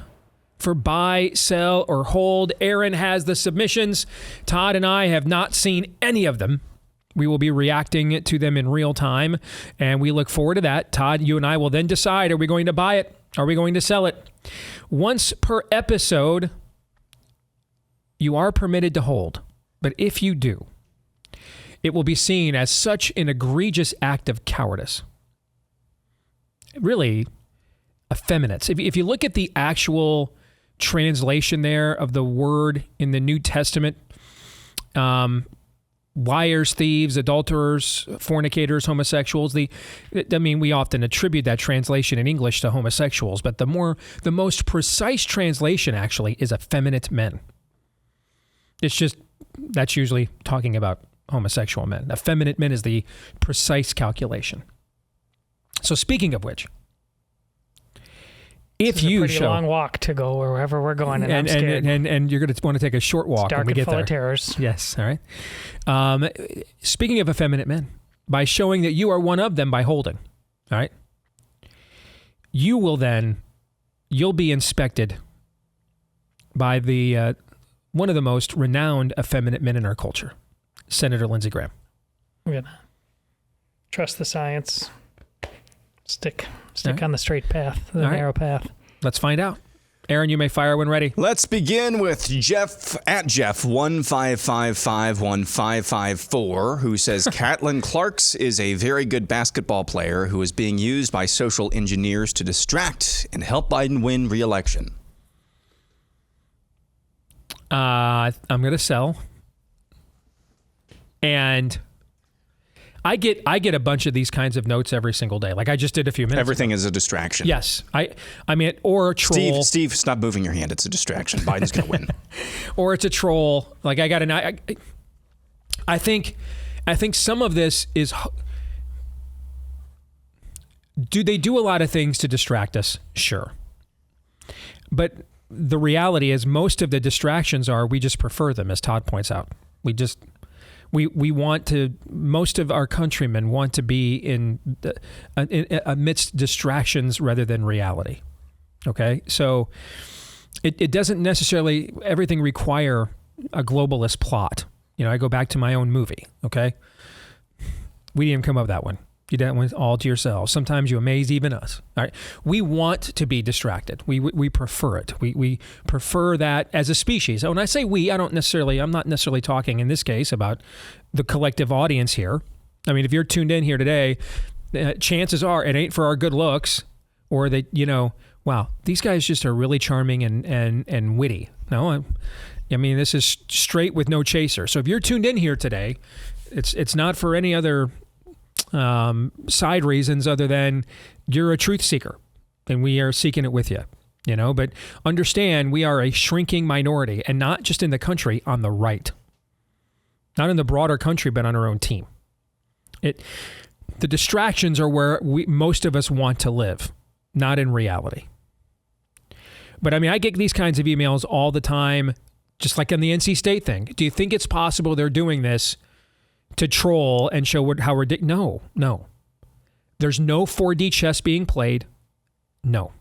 for buy, sell, or hold. Aaron has the submissions. Todd and I have not seen any of them. We will be reacting to them in real time, and we look forward to that. Todd, you and I will then decide, are we going to buy it? Are we going to sell it? Once per episode, you are permitted to hold. But if you do, it will be seen as such an egregious act of cowardice. Really effeminate. If you look at the actual translation there of the word in the New Testament, liars, thieves, adulterers, fornicators, homosexuals. We often attribute that translation in English to homosexuals, but the most precise translation actually is effeminate men. That's usually talking about homosexual men. Effeminate men is the precise calculation. So speaking of which, if it's a pretty long walk to go wherever we're going, and I'm scared. And you're going to want to take a short walk when we get there. It's dark and full of terrors. Yes, all right. Speaking of effeminate men, by showing that you are one of them by holding, all right, you'll be inspected by the one of the most renowned effeminate men in our culture, Senator Lindsey Graham. I'm going to trust the science. Stick on the straight path, the narrow path. Let's find out. Aaron, you may fire when ready. Let's begin with Jeff at Jeff15551554, who says Caitlin Clarks is a very good basketball player who is being used by social engineers to distract and help Biden win re-election. I'm going to sell. And I get a bunch of these kinds of notes every single day. Like I just did a few minutes Everything ago. is a distraction. Yes. Or a troll. Steve, stop moving your hand. It's a distraction. Biden's going to win. Or it's a troll. Like I think some of this is, do they do a lot of things to distract us? Sure. But the reality is most of the distractions we just prefer them, as Todd points out. Most of our countrymen want to be amidst distractions rather than reality. Okay? So it doesn't necessarily, everything require a globalist plot. I go back to my own movie. Okay? We didn't come up with that one. You did that one all to yourselves. Sometimes you amaze even us. All right. We want to be distracted. We prefer it. We prefer that as a species. So when I say we, I'm not necessarily talking in this case about the collective audience here. I mean, if you're tuned in here today, chances are it ain't for our good looks or that, wow, these guys just are really charming and witty. No, I mean, this is straight with no chaser. So if you're tuned in here today, it's not for any other side reasons other than you're a truth seeker and we are seeking it with you, but understand we are a shrinking minority, and not just in the country, on the right, not in the broader country, but on our own team. The distractions are where most of us want to live, not in reality. But I mean, I get these kinds of emails all the time, just like on the NC State thing. Do you think it's possible they're doing this to troll and show how ridiculous? No. There's no 4D chess being played. No.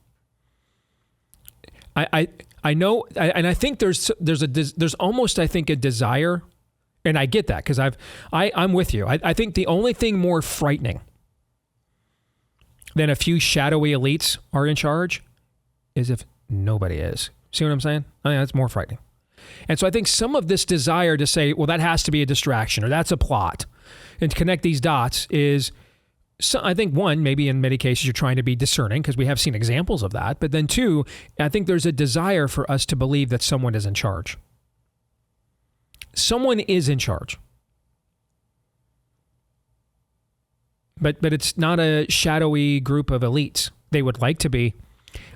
I know, and I think there's almost, I think, a desire, and I get that because I'm with you. I think the only thing more frightening than a few shadowy elites are in charge is if nobody is. See what I'm saying? I think that's more frightening. And so I think some of this desire to say, well, that has to be a distraction or that's a plot, and to connect these dots is, I think, one, maybe in many cases you're trying to be discerning because we have seen examples of that. But then two, I think there's a desire for us to believe that someone is in charge. Someone is in charge. But it's not a shadowy group of elites. They would like to be.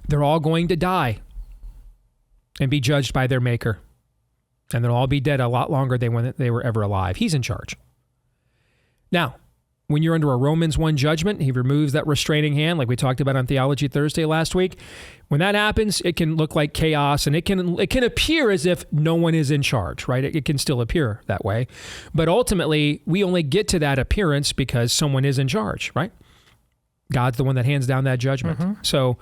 They're all going to die. and be judged by their maker. And they'll all be dead a lot longer than when they were ever alive. He's in charge. Now, when you're under a Romans 1 judgment, he removes that restraining hand like we talked about on Theology Thursday last week. When that happens, it can look like chaos, and it can appear as if no one is in charge, right? It can still appear that way. But ultimately, we only get to that appearance because someone is in charge, right? God's the one that hands down that judgment. Mm-hmm. So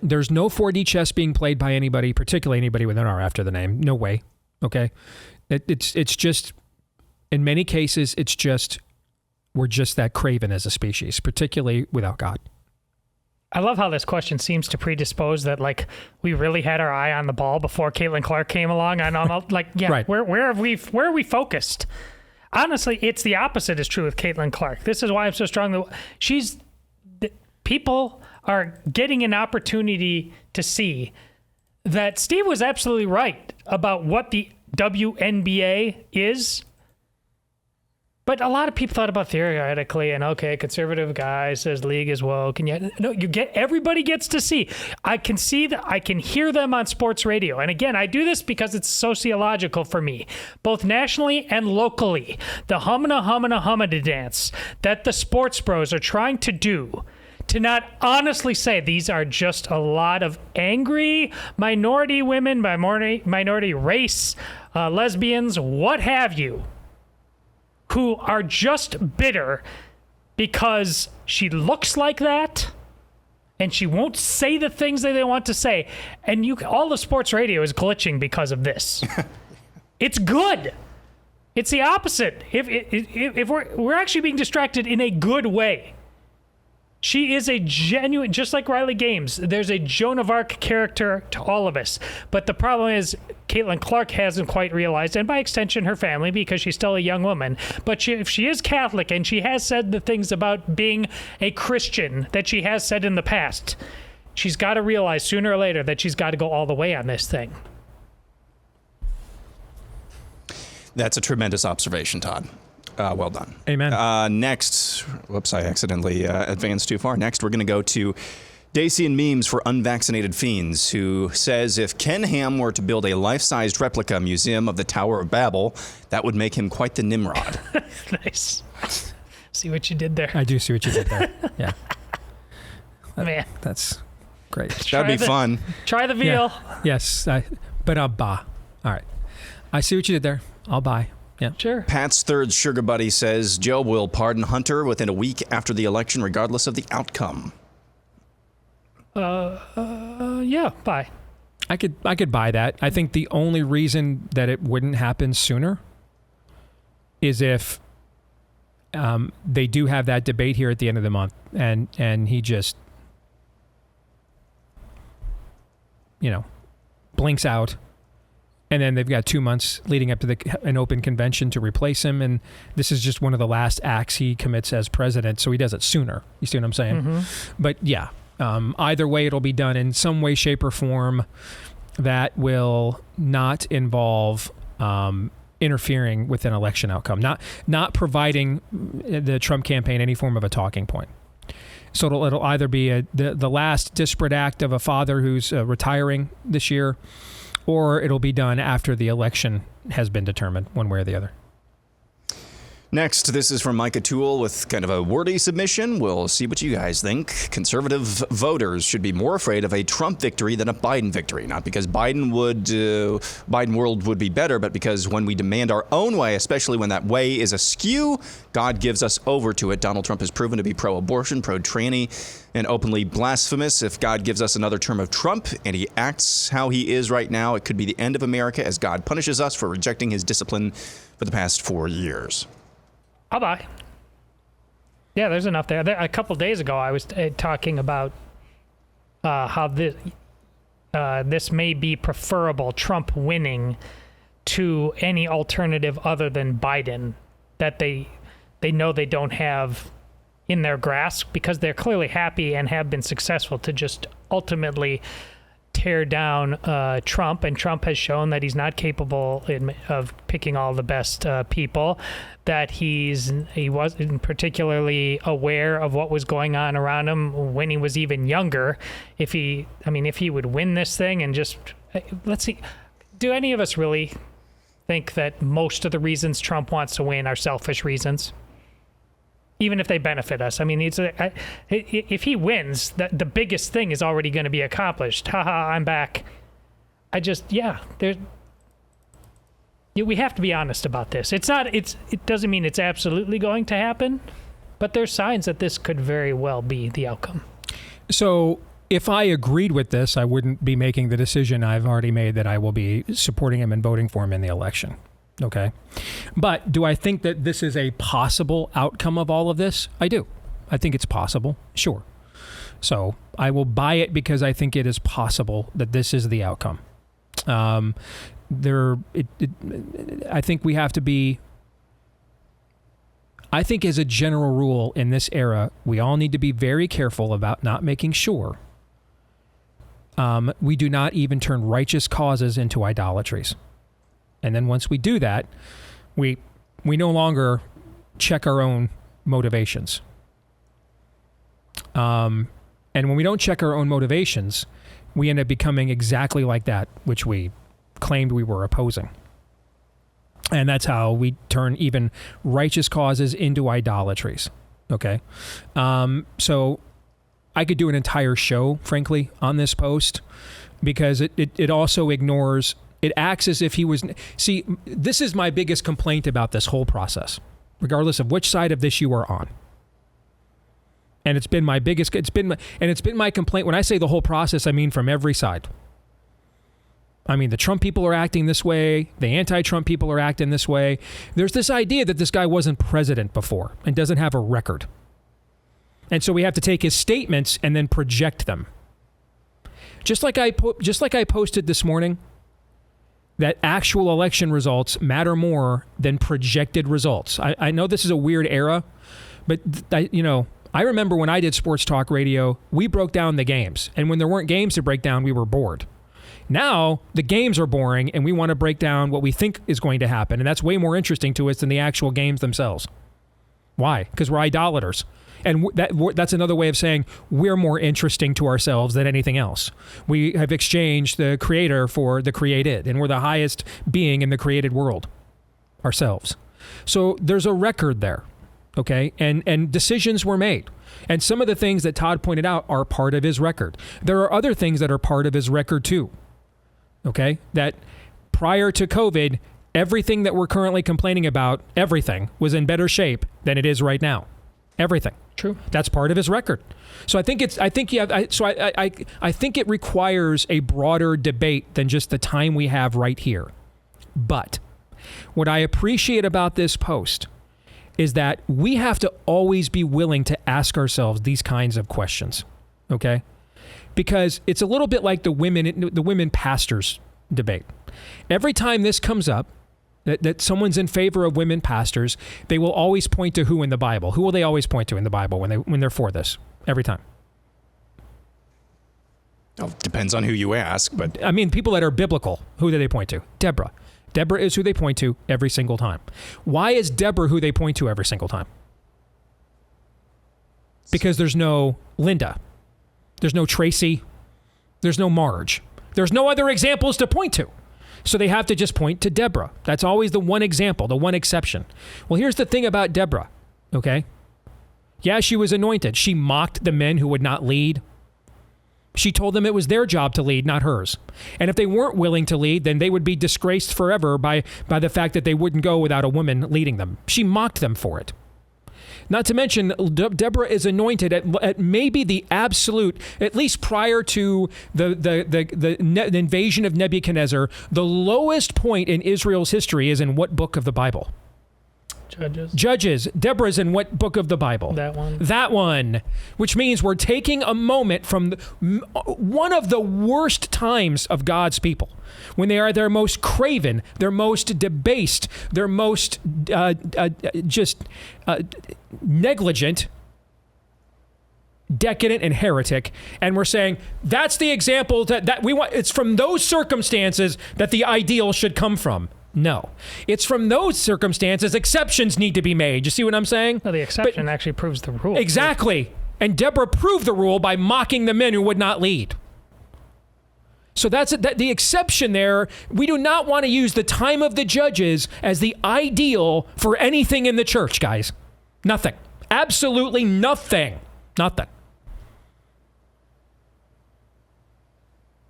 there's no 4D chess being played by anybody, particularly anybody with an R after the name. No way. Okay? It's just, in many cases, it's just, we're just that craven as a species, particularly without God. I love how this question seems to predispose that, like, we really had our eye on the ball before Caitlin Clark came along. And I'm like, yeah, right. Where are we focused? Honestly, it's the opposite is true with Caitlin Clark. This is why I'm so strong. People are getting an opportunity to see that Steve was absolutely right about what the WNBA is. But a lot of people thought about theoretically, and okay, conservative guy says league is woke, and yet no, everybody gets to see. I can see that, I can hear them on sports radio, and again, I do this because it's sociological for me, both nationally and locally. The humana dance that the sports bros are trying to do, to not honestly say these are just a lot of angry minority women, minority race, lesbians, what have you, who are just bitter because she looks like that and she won't say the things that they want to say. And all the sports radio is glitching because of this. It's good. It's the opposite. If we're actually being distracted in a good way. She is a genuine, just like Riley Gaines, there's a Joan of Arc character to all of us. But the problem is Caitlin Clark hasn't quite realized, and by extension her family, because she's still a young woman. But if she is Catholic and she has said the things about being a Christian that she has said in the past, she's got to realize sooner or later that she's got to go all the way on this thing. That's a tremendous observation, Todd. Well done. Amen. Next, whoops, I accidentally advanced too far. Next, we're going to go to Dacian Memes for Unvaccinated Fiends, who says if Ken Ham were to build a life-sized replica museum of the Tower of Babel, that would make him quite the Nimrod. Nice. See what you did there. I do see what you did there. Yeah. Man. That's great. That'd be fun. Try the veal. Yeah. Yes. But I'll buy. All right. I see what you did there. I'll buy. Yeah, sure. Pat's third sugar buddy says Joe will pardon Hunter within a week after the election, regardless of the outcome. Yeah, buy. I could buy that. I think the only reason that it wouldn't happen sooner is if they do have that debate here at the end of the month, and he just, blinks out. And then they've got 2 months leading up to an open convention to replace him. And this is just one of the last acts he commits as president. So he does it sooner. You see what I'm saying? Mm-hmm. But yeah, either way, it'll be done in some way, shape, or form that will not involve interfering with an election outcome, not providing the Trump campaign any form of a talking point. So it'll either be the last disparate act of a father who's retiring this year, or it'll be done after the election has been determined, one way or the other. Next, this is from Micah Toole with kind of a wordy submission. We'll see what you guys think. Conservative voters should be more afraid of a Trump victory than a Biden victory. Not because Biden world would be better, but because when we demand our own way, especially when that way is askew, God gives us over to it. Donald Trump has proven to be pro-abortion, pro-tranny, and openly blasphemous. If God gives us another term of Trump and he acts how he is right now, it could be the end of America as God punishes us for rejecting his discipline for the past 4 years. I'll buy. Yeah, there's enough there. A couple days ago, I was talking about how this may be preferable, Trump winning, to any alternative other than Biden that they know they don't have in their grasp, because they're clearly happy and have been successful to just ultimately tear down Trump, and Trump has shown that he's not capable of picking all the best people, that he wasn't particularly aware of what was going on around him when he was even younger. If he would win this thing and just let's see. Do any of us really think that most of the reasons Trump wants to win are selfish reasons? Even if they benefit us. I mean, if he wins, the biggest thing is already going to be accomplished. Haha, I'm back. We have to be honest about this. It doesn't mean it's absolutely going to happen, but there's signs that this could very well be the outcome. So if I agreed with this, I wouldn't be making the decision I've already made that I will be supporting him and voting for him in the election. Okay. But do I think that this is a possible outcome of all of this? I do. I think it's possible. Sure. So I will buy it because I think it is possible that this is the outcome. I think we have to be, I think as a general rule in this era, we all need to be very careful about not making sure we do not even turn righteous causes into idolatries. And then once we do that, we no longer check our own motivations. And when we don't check our own motivations, we end up becoming exactly like that which we claimed we were opposing. And that's how we turn even righteous causes into idolatries. Okay? So I could do an entire show, frankly, on this post because it also ignores... It acts as if he was... See, this is my biggest complaint about this whole process, regardless of which side of this you are on. And it's been my biggest... It's been my complaint. When I say the whole process, I mean from every side. I mean, the Trump people are acting this way. The anti-Trump people are acting this way. There's this idea that this guy wasn't president before and doesn't have a record. And so we have to take his statements and then project them. Just like I posted this morning, that actual election results matter more than projected results. I know this is a weird era, but I remember when I did sports talk radio, we broke down the games. And when there weren't games to break down, we were bored. Now, the games are boring, and we want to break down what we think is going to happen. And that's way more interesting to us than the actual games themselves. Why? Because we're idolaters. And that's another way of saying we're more interesting to ourselves than anything else. We have exchanged the creator for the created, and we're the highest being in the created world ourselves. So there's a record there, okay? And decisions were made. And some of the things that Todd pointed out are part of his record. There are other things that are part of his record too, okay? That prior to COVID, everything that we're currently complaining about, everything was in better shape than it is right now. Everything. True. That's part of his record. So I think it requires a broader debate than just the time we have right here. But what I appreciate about this post is that we have to always be willing to ask ourselves these kinds of questions. Okay? Because it's a little bit like the women pastors debate. Every time this comes up, that someone's in favor of women pastors, they will always point to who in the Bible. Who will they always point to in the Bible when they're for this? Every time. Well, depends on who you ask, but... I mean, people that are biblical, who do they point to? Deborah. Deborah is who they point to every single time. Why is Deborah who they point to every single time? Because there's no Linda. There's no Tracy. There's no Marge. There's no other examples to point to. So they have to just point to Deborah. That's always the one example, the one exception. Well, here's the thing about Deborah, okay? Yeah, she was anointed. She mocked the men who would not lead. She told them it was their job to lead, not hers. And if they weren't willing to lead, then they would be disgraced forever by the fact that they wouldn't go without a woman leading them. She mocked them for it. Not to mention, Deborah is anointed at maybe the absolute, at least prior to the invasion of Nebuchadnezzar, the lowest point in Israel's history is in what book of the Bible? Judges. Deborah's in what book of the Bible? That one. Which means we're taking a moment from one of the worst times of God's people, when they are their most craven, their most debased, their most negligent, decadent, and heretic. And we're saying that's the example that we want. It's from those circumstances that the ideal should come from. No. It's from those circumstances exceptions need to be made. You see what I'm saying? No, the exception actually proves the rule. Exactly. And Deborah proved the rule by mocking the men who would not lead. So that's the exception there. We do not want to use the time of the judges as the ideal for anything in the church, guys. Nothing. Absolutely nothing. Nothing.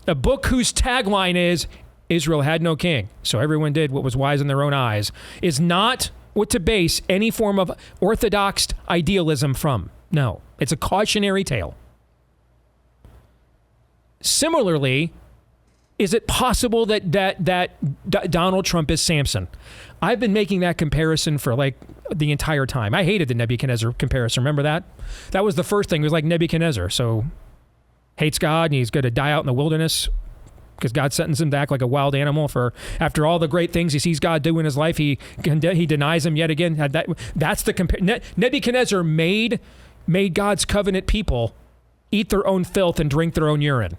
A book whose tagline is Israel had no king, so everyone did what was wise in their own eyes, is not what to base any form of orthodox idealism from. No, it's a cautionary tale. Similarly, is it possible that Donald Trump is Samson? I've been making that comparison for like the entire time. I hated the Nebuchadnezzar comparison. Remember that? That was the first thing. It was like Nebuchadnezzar. So hates God and he's going to die out in the wilderness because God sentenced him to act like a wild animal for after all the great things he sees God do in his life. He denies him yet again. That's the Nebuchadnezzar made God's covenant people eat their own filth and drink their own urine.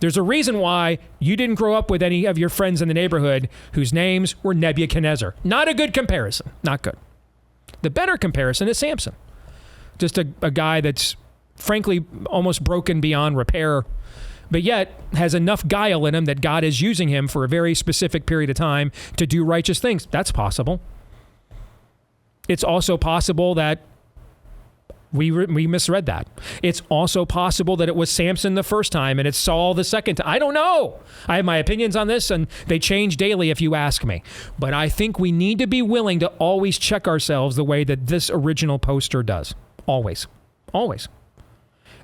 There's a reason why you didn't grow up with any of your friends in the neighborhood whose names were Nebuchadnezzar. Not a good comparison. Not good. The better comparison is Samson. Just a guy that's frankly almost broken beyond repair, but yet has enough guile in him that God is using him for a very specific period of time to do righteous things. That's possible. It's also possible that we misread that. It's also possible that it was Samson the first time and it's Saul the second time. I don't know. I have my opinions on this and they change daily if you ask me. But I think we need to be willing to always check ourselves the way that this original poster does. Always. Always.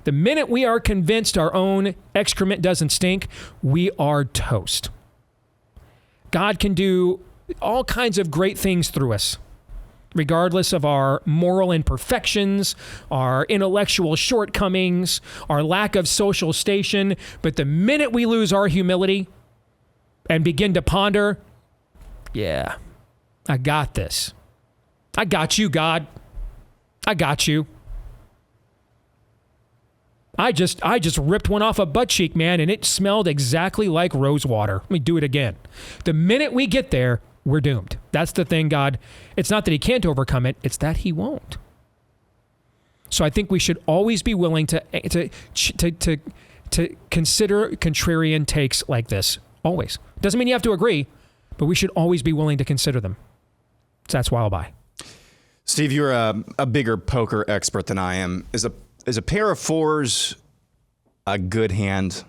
The minute we are convinced our own excrement doesn't stink, we are toast. God can do all kinds of great things through us, regardless of our moral imperfections, our intellectual shortcomings, our lack of social station. But the minute we lose our humility and begin to ponder, yeah, I got this. I got you, God. I got you. I just ripped one off a butt cheek, man, and it smelled exactly like rose water. Let me do it again. The minute we get there, we're doomed. That's the thing, God. It's not that he can't overcome it. It's that he won't. So I think we should always be willing to consider contrarian takes like this. Always. Doesn't mean you have to agree, but we should always be willing to consider them. So that's why I'll buy. Steve, you're a bigger poker expert than I am. Is a pair of fours a good hand?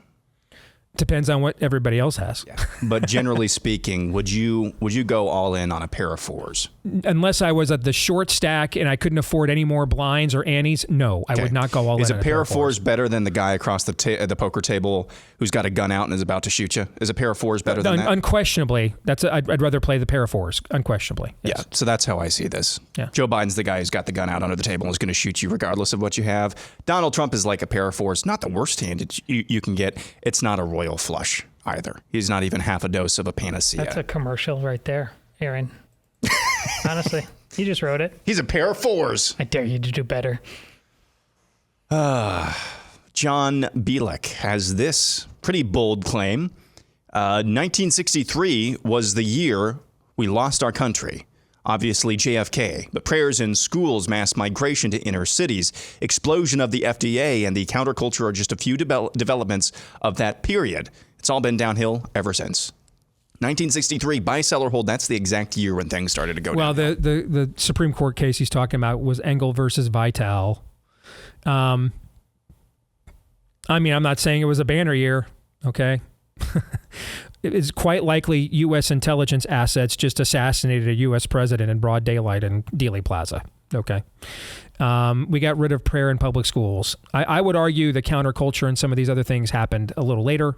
Depends on what everybody else has. Yeah. But generally speaking, would you go all in on a pair of fours? Unless I was at the short stack and I couldn't afford any more blinds or antes, no, I would not go all in. Is a pair of fours better than the guy across the poker table who's got a gun out and is about to shoot you? Is a pair of fours better than that? Unquestionably. I'd rather play the pair of fours. Unquestionably. Yes. Yeah, so that's how I see this. Yeah. Joe Biden's the guy who's got the gun out under the table and is going to shoot you regardless of what you have. Donald Trump is like a pair of fours. Not the worst hand you can get. It's not a royal flush either. He's not even half a dose of a panacea. That's a commercial right there, Aaron. Honestly, you just wrote it. He's a pair of fours. I dare you to do better. John Bielek has this pretty bold claim. 1963 was the year we lost our country. Obviously JFK, but prayers in schools, mass migration to inner cities, explosion of the FDA, and the counterculture are just a few developments of that period. It's all been downhill ever since. 1963, buy, sell, or hold. That's the exact year when things started to go down. Well, the Supreme Court case he's talking about was Engel versus Vitale. I mean, I'm not saying it was a banner year, okay? It is quite likely U.S. intelligence assets just assassinated a U.S. president in broad daylight in Dealey Plaza, okay? We got rid of prayer in public schools. I would argue the counterculture and some of these other things happened a little later,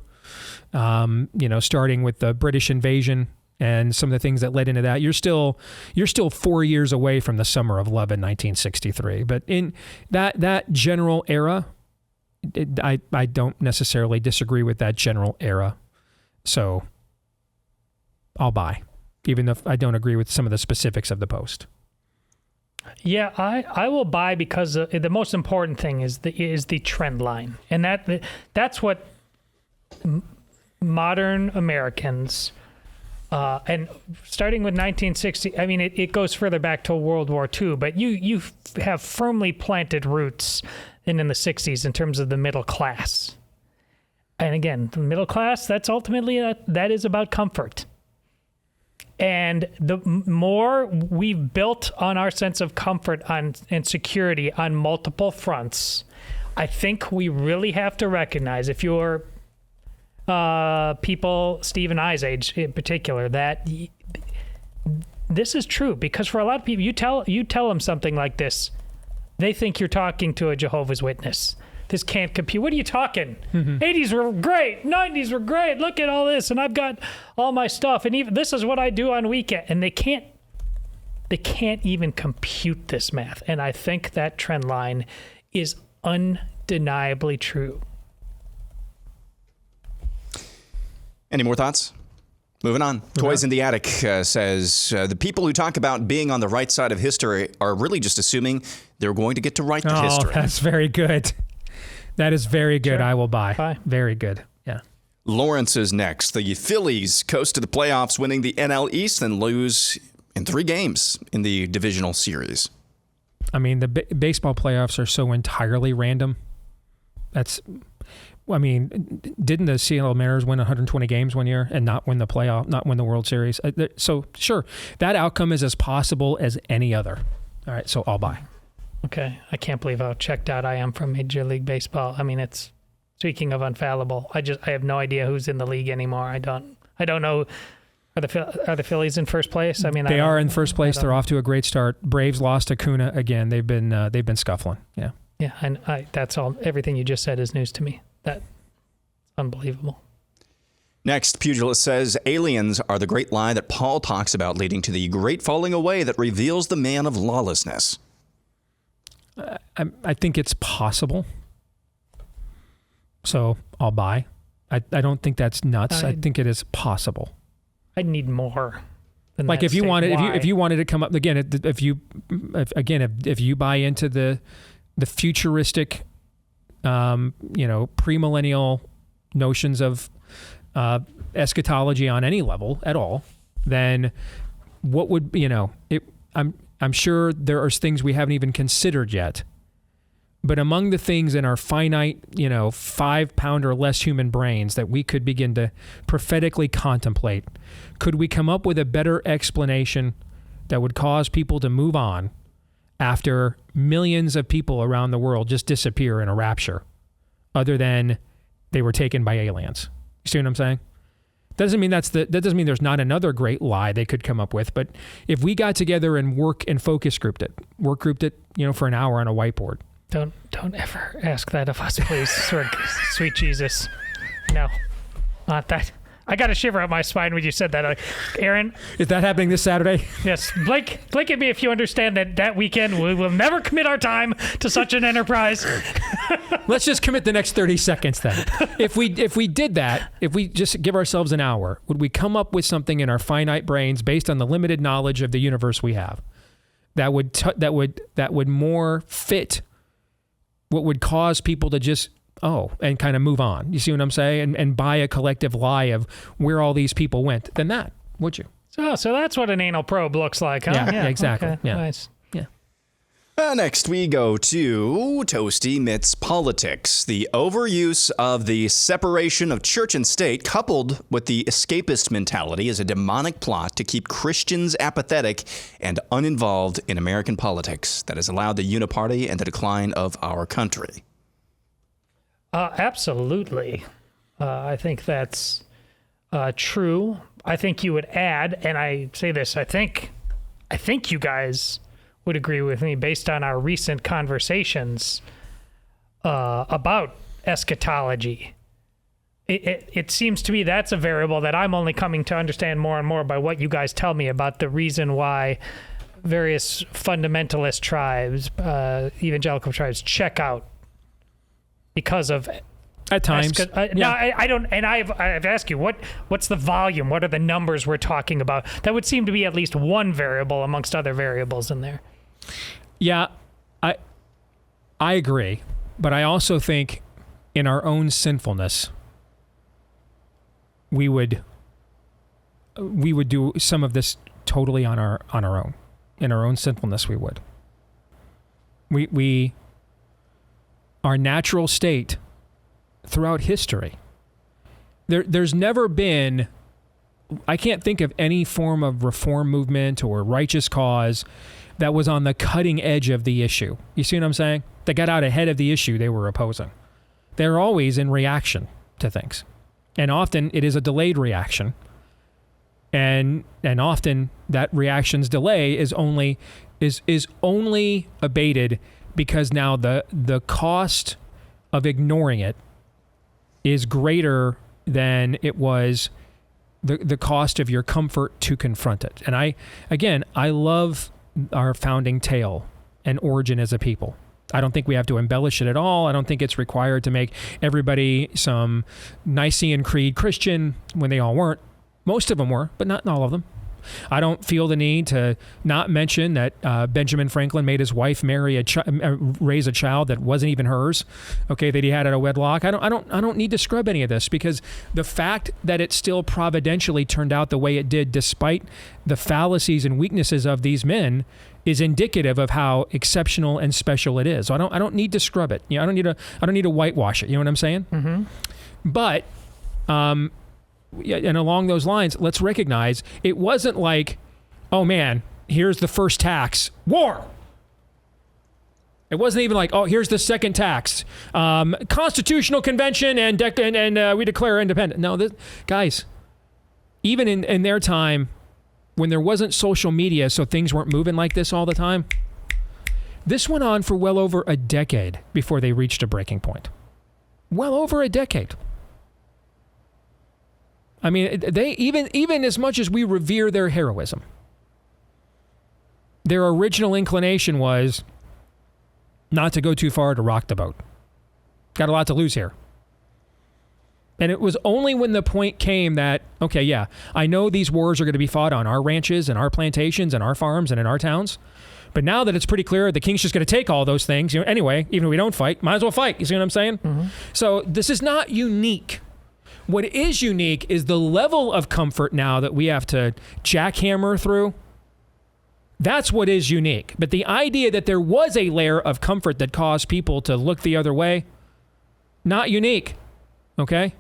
starting with the British invasion and some of the things that led into that. You're still 4 years away from the summer of love in 1963. But in that general era, I don't necessarily disagree with that general era. So I'll buy, even if I don't agree with some of the specifics of the post. Yeah, I will buy because the most important thing is the trend line, and that's what modern Americans, and starting with 1960. I mean, it goes further back to World War II, but you have firmly planted roots in the 60s in terms of the middle class. And again, the middle class, that's ultimately, that is about comfort. And the more we've built on our sense of comfort and security on multiple fronts, I think we really have to recognize, if you're people Steve and I's age in particular, that this is true. Because for a lot of people, you tell them something like this, they think you're talking to a Jehovah's Witness. This can't compute. What are you talking? 80s were great. 90s were great. Look at all this. And I've got all my stuff. And even this is what I do on weekend. And they can't even compute this math. And I think that trend line is undeniably true. Any more thoughts? Moving on. Toys in the Attic says the people who talk about being on the right side of history are really just assuming they're going to get to write the history. That's very good. That is very good. Sure. I will buy. Very good. Yeah. Lawrence is next. The Phillies coast to the playoffs, winning the NL East, and lose in 3 games in the divisional series. I mean, the baseball playoffs are so entirely random. Didn't the Seattle Mariners win 120 games one year and not win the playoff, not win the World Series? So, sure, that outcome is as possible as any other. All right, so I'll buy. Okay, I can't believe how checked out I am from Major League Baseball. I mean, it's, speaking of unfallible, I have no idea who's in the league anymore. I don't know. Are the Phillies in first place? I mean, they are in first place. They're off to a great start. Braves lost Acuna again. They've been scuffling. Yeah. Yeah, and that's all. Everything you just said is news to me. That's unbelievable. Next, Pugilist says aliens are the great lie that Paul talks about, leading to the great falling away that reveals the man of lawlessness. I think it's possible. So I'll buy. I don't think that's nuts. I think it is possible. I'd need more. Like if you wanted to come up again, if you buy into the futuristic, premillennial notions of eschatology on any level at all, then what would I'm sure there are things we haven't even considered yet. But among the things in our finite, 5-pound or less human brains that we could begin to prophetically contemplate, could we come up with a better explanation that would cause people to move on after millions of people around the world just disappear in a rapture, other than they were taken by aliens? You see what I'm saying? That doesn't mean there's not another great lie they could come up with. But if we got together and focus grouped it, for an hour on a whiteboard. Don't ever ask that of us, please. Sweet Jesus. No, not that. I got a shiver up my spine when you said that. Aaron. Is that happening this Saturday? Yes. Blink at me if you understand that weekend we will never commit our time to such an enterprise. Let's just commit the next 30 seconds then. If we did that, if we just give ourselves an hour, would we come up with something in our finite brains based on the limited knowledge of the universe we have that would more fit what would cause people to just and kind of move on? You see what I'm saying? And buy a collective lie of where all these people went. Than that, would you? So that's what an anal probe looks like, huh? Yeah, exactly. Okay, yeah. Nice. Yeah. Next, we go to Toasty Mitts Politics. The overuse of the separation of church and state, coupled with the escapist mentality, is a demonic plot to keep Christians apathetic and uninvolved in American politics that has allowed the uniparty and the decline of our country. Absolutely. I think that's true. I think you would add, and I say this, I think you guys would agree with me based on our recent conversations about eschatology. It seems to me that's a variable that I'm only coming to understand more and more by what you guys tell me about the reason why various fundamentalist tribes, evangelical tribes, check out. Because of at times, no, I don't. And I've asked you what's the volume? What are the numbers we're talking about? That would seem to be at least one variable amongst other variables in there. Yeah, I agree, but I also think in our own sinfulness, we would do some of this totally on our own. In our own sinfulness, we would. Our natural state throughout history there's never been, I can't think of any form of reform movement or righteous cause that was on the cutting edge of the issue. You see what I'm saying? They got out ahead of the issue they were opposing. They're always in reaction to things. And often it is a delayed reaction. And often that reaction's delay is only abated because now the cost of ignoring it is greater than it was the cost of your comfort to confront it. And I love our founding tale and origin as a people. I don't think we have to embellish it at all. I don't think it's required to make everybody some Nicene Creed Christian when they all weren't. Most of them were, but not all of them. I don't feel the need to not mention that Benjamin Franklin made his wife raise a child that wasn't even hers. Okay, that he had out of wedlock. I don't need to scrub any of this, because the fact that it still providentially turned out the way it did, despite the fallacies and weaknesses of these men, is indicative of how exceptional and special it is. So I don't need to scrub it. You know, I don't need to whitewash it. You know what I'm saying? Mm-hmm. But and along those lines, let's recognize it wasn't like, oh man, here's the first tax, war. It wasn't even like, oh, here's the second tax, constitutional convention, and we declare independent. No, guys, even in their time, when there wasn't social media, so things weren't moving like this all the time, this went on for well over a decade before they reached a breaking point. Well over a decade. I mean, they even as much as we revere their heroism, their original inclination was not to go too far to rock the boat. Got a lot to lose here. And it was only when the point came that, okay, yeah, I know these wars are going to be fought on our ranches and our plantations and our farms and in our towns, but now that it's pretty clear the king's just going to take all those things, anyway, even if we don't fight, might as well fight. You see what I'm saying? Mm-hmm. So this is not unique. What is unique is the level of comfort now that we have to jackhammer through. That's what is unique. But the idea that there was a layer of comfort that caused people to look the other way, not unique. Okay?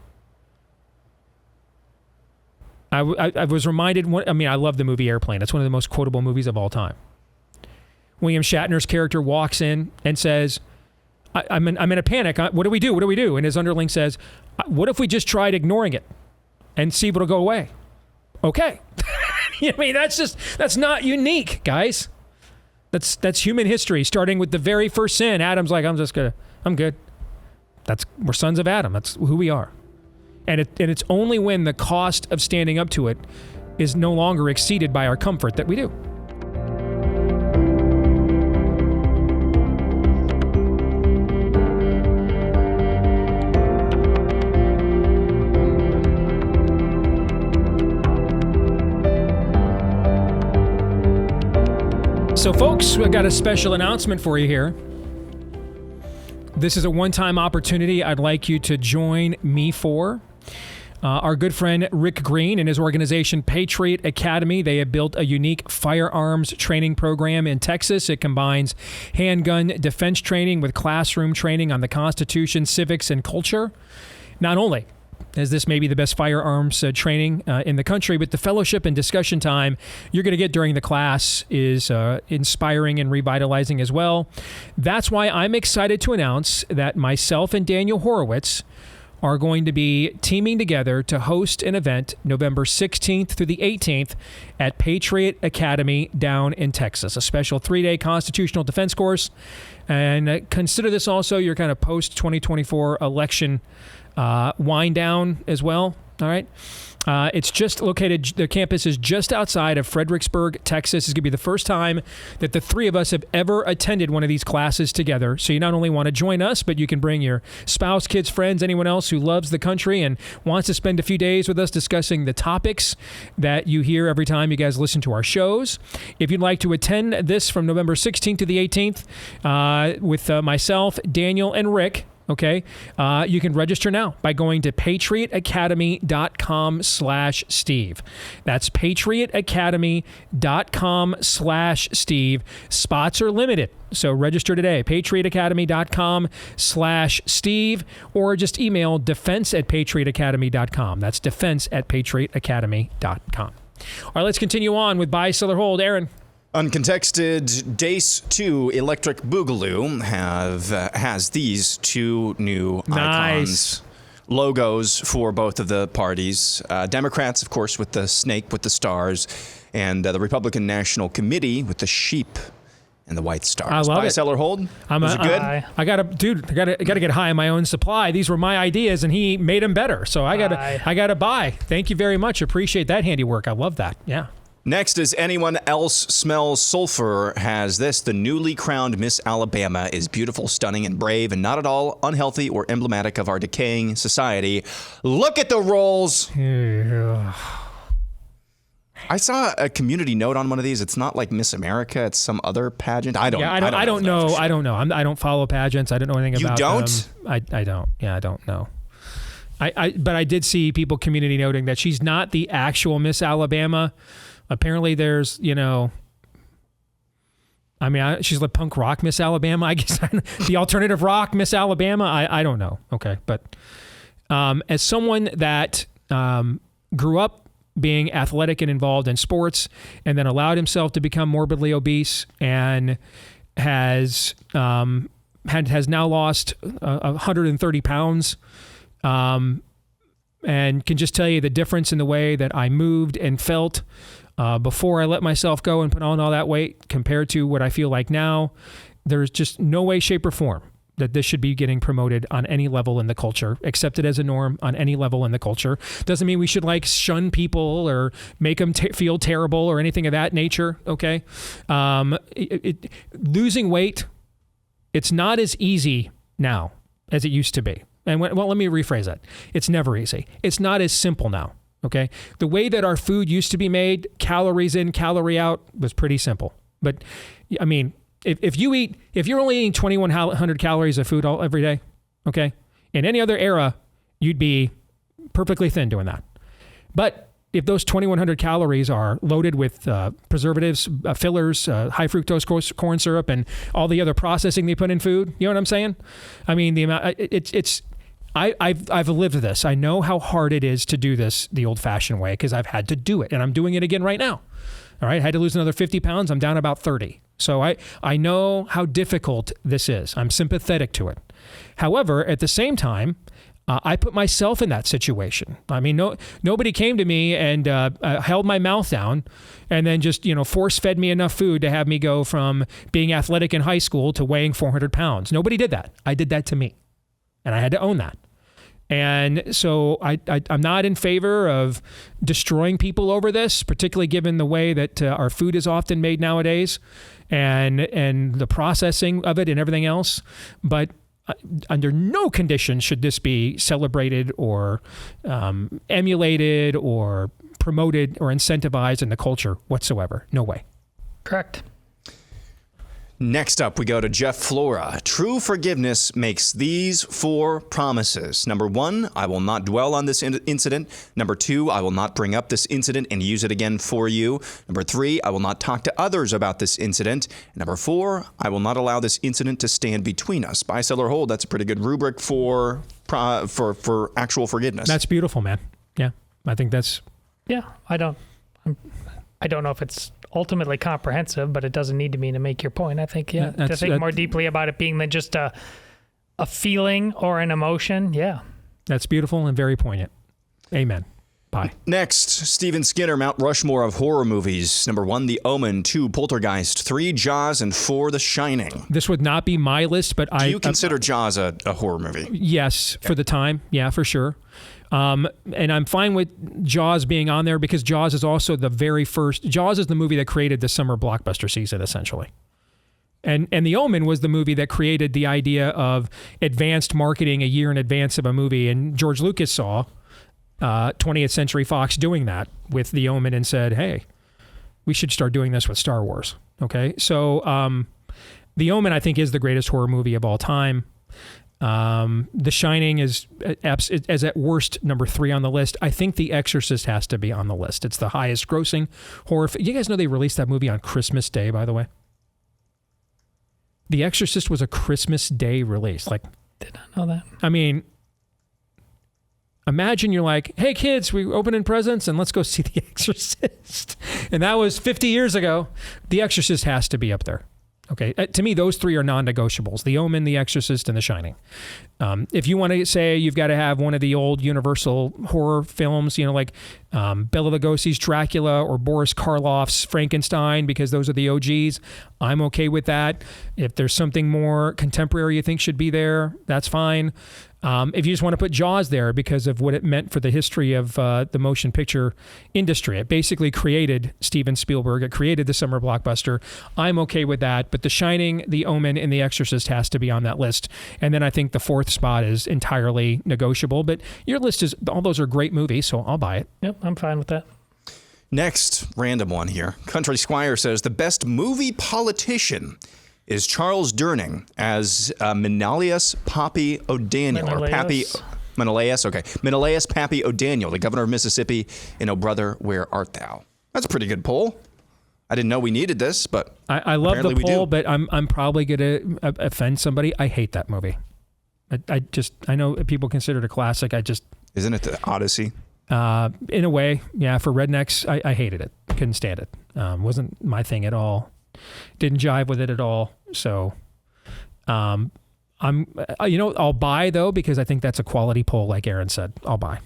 I was reminded, I love the movie Airplane. It's one of the most quotable movies of all time. William Shatner's character walks in and says, I'm in a panic. What do we do? What do we do? And his underling says, what if we just tried ignoring it and see if it'll go away? Okay. That's not unique, guys. That's human history, starting with the very first sin. Adam's like, I'm good. We're sons of Adam. That's who we are. And it's only when the cost of standing up to it is no longer exceeded by our comfort that we do. So folks, we've got a special announcement for you here. This is a one-time opportunity I'd like you to join me for. Our good friend Rick Green and his organization Patriot Academy, they have built a unique firearms training program in Texas. It combines handgun defense training with classroom training on the Constitution, civics, and culture. Not only as this may be the best firearms training in the country, but the fellowship and discussion time you're going to get during the class is inspiring and revitalizing as well. That's why I'm excited to announce that myself and Daniel Horowitz are going to be teaming together to host an event November 16th through the 18th at Patriot Academy down in Texas, a special 3-day constitutional defense course. And consider this also your kind of post-2024 election wind down as well. All right. It's just located, the campus is just outside of Fredericksburg, Texas. It's going to be the first time that the three of us have ever attended one of these classes together. So you not only want to join us, but you can bring your spouse, kids, friends, anyone else who loves the country and wants to spend a few days with us discussing the topics that you hear every time you guys listen to our shows. If you'd like to attend this from November 16th to the 18th with myself, Daniel, and Rick, Okay, you can register now by going to patriotacademy.com/Steve. That's patriotacademy.com/Steve. Spots are limited, so register today. patriotacademy.com/Steve, or just email defense@patriotacademy.com. That's defense@patriotacademy.com. All right, let's continue on with buy, sell, or hold. Aaron. Uncontested Deace 2 Electric Boogaloo has these two new icons, logos for both of the parties. Democrats, of course, with the snake with the stars, and the Republican National Committee with the sheep and the white stars. I love buy, it. Sell, or hold? Was it good? I gotta get high on my own supply. These were my ideas, and he made them better. So I gotta buy. Thank you very much. Appreciate that handiwork. I love that. Yeah. Next is Anyone Else Smells Sulfur has this. The newly crowned Miss Alabama is beautiful, stunning, and brave, and not at all unhealthy or emblematic of our decaying society. Look at the rolls. I saw a community note on one of these. It's not like Miss America. It's some other pageant. I don't know. I don't know. I don't follow pageants. I don't know anything about them. You don't? I don't. Yeah, I don't know. But I did see people community noting that she's not the actual Miss Alabama. Apparently there's, she's like punk rock Miss Alabama, I guess. The alternative rock Miss Alabama, I don't know. Okay. But as someone that grew up being athletic and involved in sports and then allowed himself to become morbidly obese and has now lost 130 pounds, and can just tell you the difference in the way that I moved and felt before I let myself go and put on all that weight compared to what I feel like now. There's just no way, shape, or form that this should be getting promoted on any level in the culture, accepted as a norm on any level in the culture. Doesn't mean we should shun people or make them feel terrible or anything of that nature. Okay. Losing weight, it's not as easy now as it used to be. And let me rephrase that. It's never easy. It's not as simple now. Okay. The way that our food used to be made, calories in, calorie out, was pretty simple. But I mean, if you're only eating 2,100 calories of food every day, okay, in any other era, you'd be perfectly thin doing that. But if those 2,100 calories are loaded with preservatives, fillers, high fructose corn syrup, and all the other processing they put in food, you know what I'm saying? I mean, the amount I've lived this. I know how hard it is to do this the old-fashioned way because I've had to do it, and I'm doing it again right now. All right, I had to lose another 50 pounds. I'm down about 30. So I know how difficult this is. I'm sympathetic to it. However, at the same time, I put myself in that situation. I mean, nobody came to me and held my mouth down and then just, force-fed me enough food to have me go from being athletic in high school to weighing 400 pounds. Nobody did that. I did that to me, and I had to own that. And so I'm not in favor of destroying people over this, particularly given the way that our food is often made nowadays and the processing of it and everything else. But under no condition should this be celebrated or emulated or promoted or incentivized in the culture whatsoever. No way. Correct. Next up, we go to Jeff Flora. True forgiveness makes these 4 promises. Number 1, I will not dwell on this incident. Number 2, I will not bring up this incident and use it again for you. Number 3, I will not talk to others about this incident. And number 4, I will not allow this incident to stand between us. Buy, sell, or hold. That's a pretty good rubric for actual forgiveness. That's beautiful, man. Yeah, I think that's... Yeah, I don't know if it's ultimately comprehensive, but it doesn't need to be to make your point. I think, to think more deeply about it being than just a feeling or an emotion. Yeah. That's beautiful and very poignant. Amen. Bye. Next, Stephen Skinner, Mount Rushmore of horror movies. Number 1, The Omen. 2, Poltergeist. 3, Jaws. And 4, The Shining. This would not be my list, but Do you consider Jaws a horror movie? Yes, okay. For the time. Yeah, for sure. And I'm fine with Jaws being on there because Jaws is also Jaws is the movie that created the summer blockbuster season, essentially. And The Omen was the movie that created the idea of advanced marketing a year in advance of a movie. And George Lucas saw 20th Century Fox doing that with The Omen and said, hey, we should start doing this with Star Wars. Okay. So The Omen, I think, is the greatest horror movie of all time. The Shining is at worst number 3 on the list. I think The Exorcist has to be on the list. It's the highest grossing horror. You guys know they released that movie on Christmas Day, by the way? The Exorcist was a Christmas Day release. Like, did not know that. I mean, imagine you're like, hey kids, we opening presents and let's go see The Exorcist. And that was 50 years ago. The Exorcist has to be up there. Okay, to me, those 3 are non-negotiables: The Omen, The Exorcist, and The Shining. If you want to say you've got to have one of the old Universal horror films, like Bela Lugosi's Dracula or Boris Karloff's Frankenstein, because those are the OGs, I'm okay with that. If there's something more contemporary you think should be there, that's fine. If you just want to put Jaws there because of what it meant for the history of the motion picture industry, it basically created Steven Spielberg. It created the summer blockbuster. I'm okay with that. But The Shining, The Omen, and The Exorcist has to be on that list. And then I think the 4th spot is entirely negotiable. But your list is, all those are great movies, so I'll buy it. Yep, I'm fine with that. Next, random one here. Country Squire says the best movie politician is Charles Durning as Menelaus Pappy O'Daniel. Menelaus. Or Pappy Menelaus, okay. Menelaus Pappy O'Daniel, the governor of Mississippi, in O Brother, Where Art Thou? That's a pretty good poll. I didn't know we needed this, but I love the poll, but I'm probably going to offend somebody. I hate that movie. I know people consider it a classic. Isn't it the Odyssey? In a way, yeah. For rednecks, I hated it. Couldn't stand it. Wasn't my thing at all. Didn't jive with it at all. So, I'll buy though, because I think that's a quality poll, like Aaron said. I'll buy.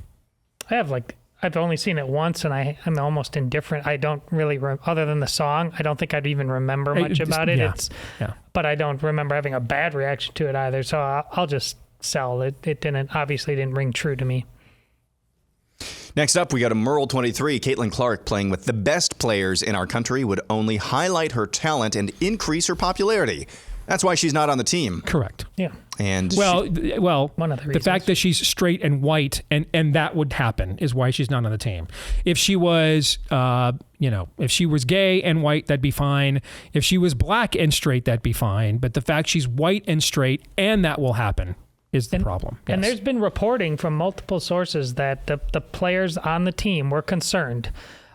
I've only seen it once, and I'm almost indifferent. I don't really, other than the song, I don't think I'd even remember much about it. Yeah. But I don't remember having a bad reaction to it either. So I'll just sell it. It obviously didn't ring true to me. Next up, we got a Merle 23. Caitlin Clark, playing with the best players in our country, would only highlight her talent and increase her popularity. That's why she's not on the team. Correct. Yeah. And well, one of the reasons. The fact that she's straight and white and that would happen is why she's not on the team. If she was, if she was gay and white, that'd be fine. If she was black and straight, that'd be fine. But the fact she's white and straight, and that will happen, is the problem. Yes. And there's been reporting from multiple sources that the players on the team were concerned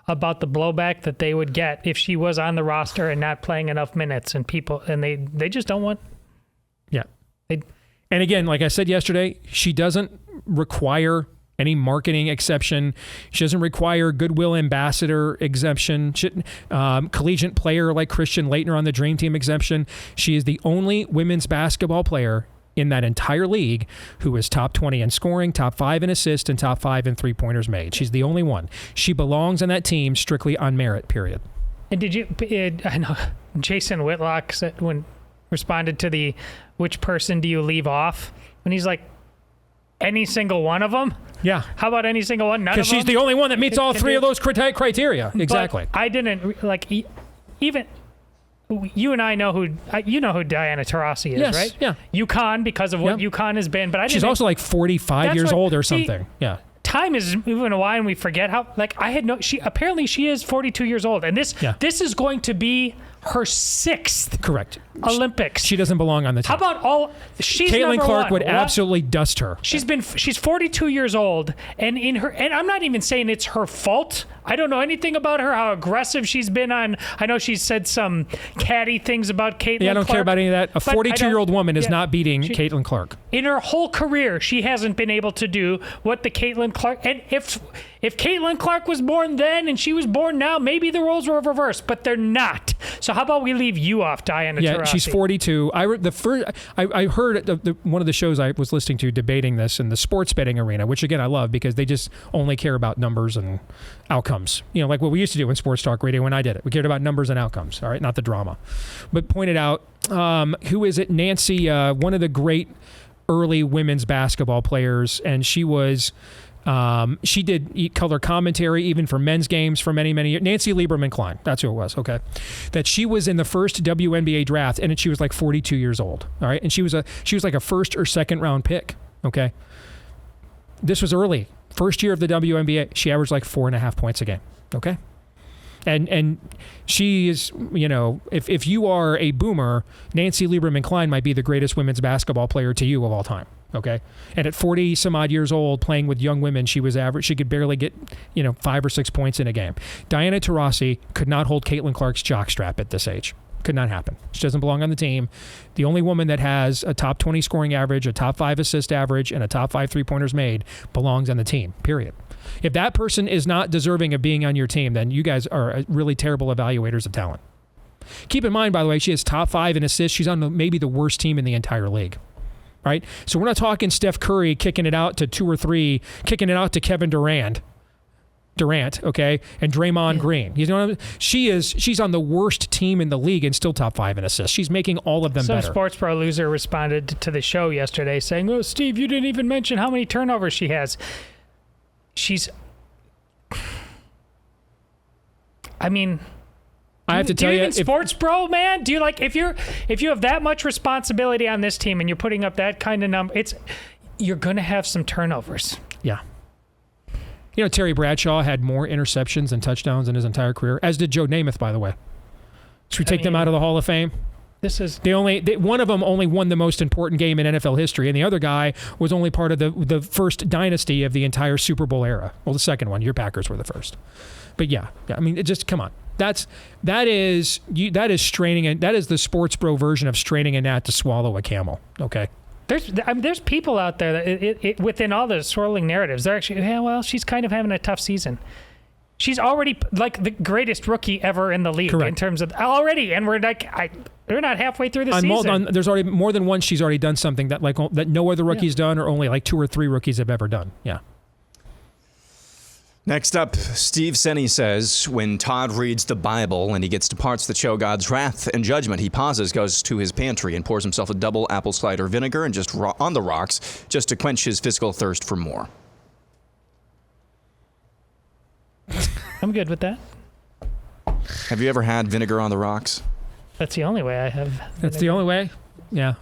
about the blowback that they would get if she was on the roster and not playing enough minutes, and they just don't want. Yeah. And again, like I said yesterday, she doesn't require any marketing exception. She doesn't require goodwill ambassador exemption. Collegiate player like Christian Laettner on the Dream Team exemption. She is the only women's basketball player in that entire league who is top 20 in scoring, top 5 in assists, and top 5 in three-pointers made. She's the only one. She belongs on that team strictly on merit, period. And I know Jason Whitlock responded to the which person do you leave off? And he's like, any single one of them? Yeah. How about any single one? None of them? Because she's the only one that meets all 3 of those criteria. Exactly. But I didn't, even... You and I know who Diana Taurasi is, yes, right? Yeah. UConn, because of what UConn has been. But she's also like 45 years old or something. Yeah. Time is moving away, and we forget how. Apparently she is 42 years old, and this is going to be her 6th correct Olympics. She doesn't belong on the team. How about she's Caitlin Clark one. would absolutely dust her. She's 42 years old, and I'm not even saying it's her fault. I don't know anything about her, how aggressive she's been on. I know she's said some catty things about Caitlin Clark. Yeah, I don't care about any of that. A 42-year-old woman is not beating Caitlin Clark. In her whole career, she hasn't been able to do what the Caitlin Clark. And if Caitlin Clark was born then and she was born now, maybe the roles were reversed, but they're not. So how about we leave you off, Diana Taurasi? Yeah, she's 42. I heard one of the shows I was listening to debating this in the sports betting arena, which again I love because they just only care about numbers and outcomes. Like what we used to do in sports talk radio when I did it. We cared about numbers and outcomes, all right, not the drama. But pointed out, who is it? Nancy, one of the great early women's basketball players, and she was... she did color commentary even for men's games for many, many years. Nancy Lieberman Klein, that's who it was, okay? That she was in the first WNBA draft, and she was like 42 years old, all right? And she was like a first or second round pick, okay? This was early. First year of the WNBA, she averaged like 4.5 points a game, okay? And she is, if you are a boomer, Nancy Lieberman Klein might be the greatest women's basketball player to you of all time. Okay. And at 40 some odd years old, playing with young women, she was average. She could barely get, 5 or 6 points in a game. Diana Taurasi could not hold Caitlin Clark's jockstrap at this age. Could not happen. She doesn't belong on the team. The only woman that has a top 20 scoring average, a top 5 assist average, and a top 5 3-pointers made belongs on the team, period. If that person is not deserving of being on your team, then you guys are really terrible evaluators of talent. Keep in mind, by the way, she has top 5 in assists. She's on maybe the worst team in the entire league. Right? So we're not talking Steph Curry kicking it out to 2 or 3, kicking it out to Kevin Durant, okay, and Draymond Green. She's on the worst team in the league and still top 5 in assists. She's making all of them better. Some Sports Pro loser responded to the show yesterday saying, "Oh, Steve, you didn't even mention how many turnovers she has." I have to tell you, Sports Bro, man, do you if you have that much responsibility on this team and you're putting up that kind of number, you're going to have some turnovers. Yeah. Terry Bradshaw had more interceptions and touchdowns in his entire career, as did Joe Namath, by the way. Should we take them out of the Hall of Fame? This is one of them only won the most important game in NFL history, and the other guy was only part of the first dynasty of the entire Super Bowl era. Well, the second one. Your Packers were the first. But yeah, come on. That is straining, and that is the Sports Bro version of straining a gnat to swallow a camel. Okay. There's people out there that within all the swirling narratives, they're actually, she's kind of having a tough season. She's already the greatest rookie ever in the league. Correct. In terms of already, and we're not halfway through the season. There's already more than once she's already done something that no other rookie's done, or only 2 or 3 rookies have ever done. Yeah. Next up, Steve Senny says, when Todd reads the Bible and he gets to parts that show God's wrath and judgment, he pauses, goes to his pantry, and pours himself a double apple cider vinegar and just on the rocks, just to quench his physical thirst for more. I'm good with that. Have you ever had vinegar on the rocks? That's the only way I have. That's the only way? Yeah.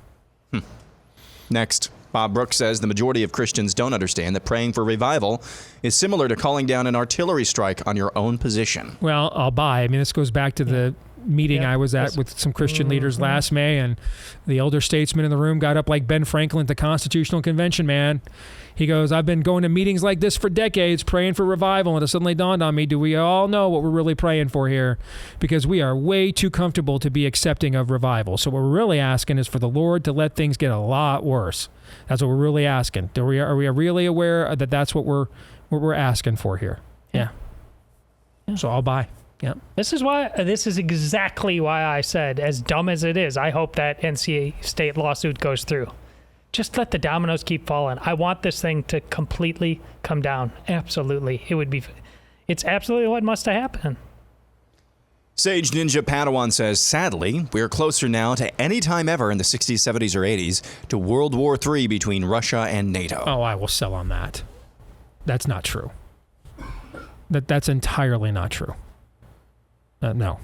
Next, Bob Brooks says the majority of Christians don't understand that praying for revival is similar to calling down an artillery strike on your own position. Well, I'll buy. This goes back to the meeting I was at with some Christian leaders last May, and the elder statesman in the room got up like Ben Franklin at the Constitutional Convention, man. He goes, "I've been going to meetings like this for decades, praying for revival, and it suddenly dawned on me, do we all know what we're really praying for here? Because we are way too comfortable to be accepting of revival. So what we're really asking is for the Lord to let things get a lot worse. That's what we're really asking. Are we really aware that that's what we're asking for here?" Yeah. So I'll buy. Yeah. This is exactly why I said, as dumb as it is, I hope that NC State lawsuit goes through. Just let the dominoes keep falling. I want this thing to completely come down. Absolutely. It's absolutely what must have happened. Sage Ninja Padawan says, sadly, we're closer now to any time ever in the 60s, 70s, or 80s to World War III between Russia and NATO. Oh, I will sell on that. That's not true. That's entirely not true. No.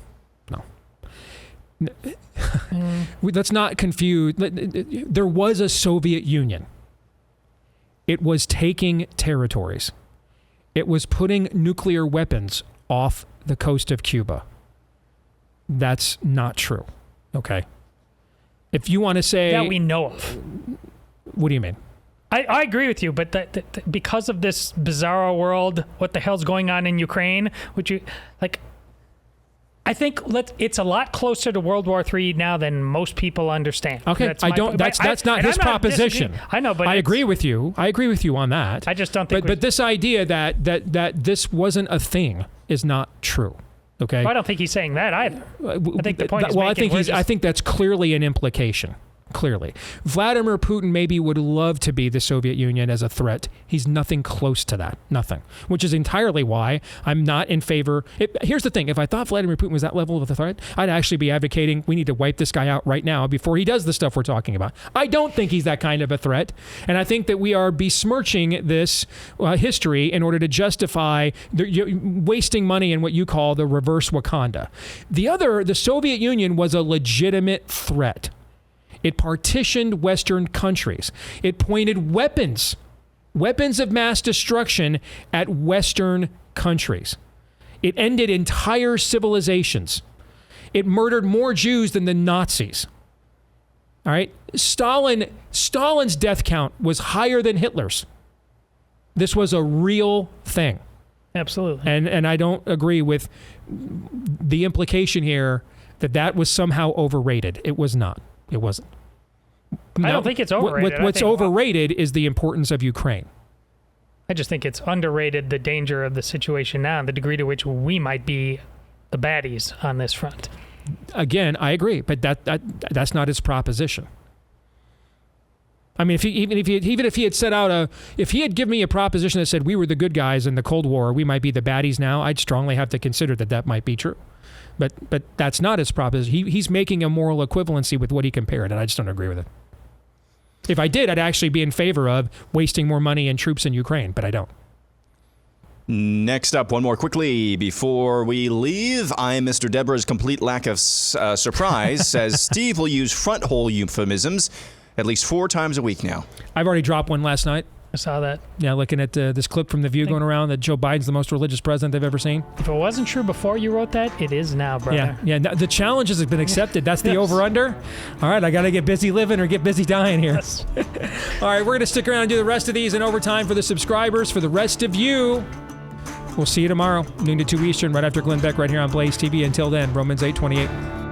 Let's not confuse. There was a Soviet Union. It was taking territories. It was putting nuclear weapons off the coast of Cuba. That's not true. Okay. If you want to say that we know of. What do you mean? I agree with you, but because of this bizarro world, what the hell's going on in Ukraine? I think it's a lot closer to World War III now than most people understand. Okay, that's not his proposition. I know, but I agree with you. I agree with you on that. I just don't think. But this idea that this wasn't a thing is not true. Okay. Well, I don't think he's saying that either. I think the point is I think that's clearly an implication. Clearly. Vladimir Putin maybe would love to be the Soviet Union as a threat. He's nothing close to that. Nothing. Which is entirely why I'm not in favor. Here's the thing. If I thought Vladimir Putin was that level of a threat, I'd actually be advocating we need to wipe this guy out right now before he does the stuff we're talking about. I don't think he's that kind of a threat. And I think that we are besmirching this history in order to justify wasting money in what you call the reverse Wakanda. The Soviet Union was a legitimate threat. It partitioned Western countries. It pointed weapons of mass destruction at Western countries. It ended entire civilizations. It murdered more Jews than the Nazis. All right? Stalin's death count was higher than Hitler's. This was a real thing. Absolutely. And I don't agree with the implication here that was somehow overrated. It was not. It wasn't. I don't think it's overrated. What's overrated is the importance of Ukraine. I just think it's underrated the danger of the situation now and the degree to which we might be the baddies on this front. Again, I agree, but that's not his proposition. I mean, even if he had set out if he had given me a proposition that said we were the good guys in the Cold War, we might be the baddies now, I'd strongly have to consider that might be true. But that's not his proposition. He's making a moral equivalency with what he compared, and I just don't agree with it. If I did, I'd actually be in favor of wasting more money and troops in Ukraine, but I don't. Next up, one more quickly before we leave. I'm Mr. Deborah's complete lack of surprise says Steve will use front hole euphemisms at least 4 times a week now. I've already dropped one last night. I saw that. Yeah, looking at this clip from The View going around that Joe Biden's the most religious president they've ever seen. If it wasn't true before you wrote that, it is now, brother. Yeah. The challenges have been accepted. That's the over-under. All right, I got to get busy living or get busy dying here. Yes. All right, we're going to stick around and do the rest of these in overtime for the subscribers. For the rest of you, we'll see you tomorrow, noon to 2 Eastern, right after Glenn Beck, right here on Blaze TV. Until then, Romans 8:28.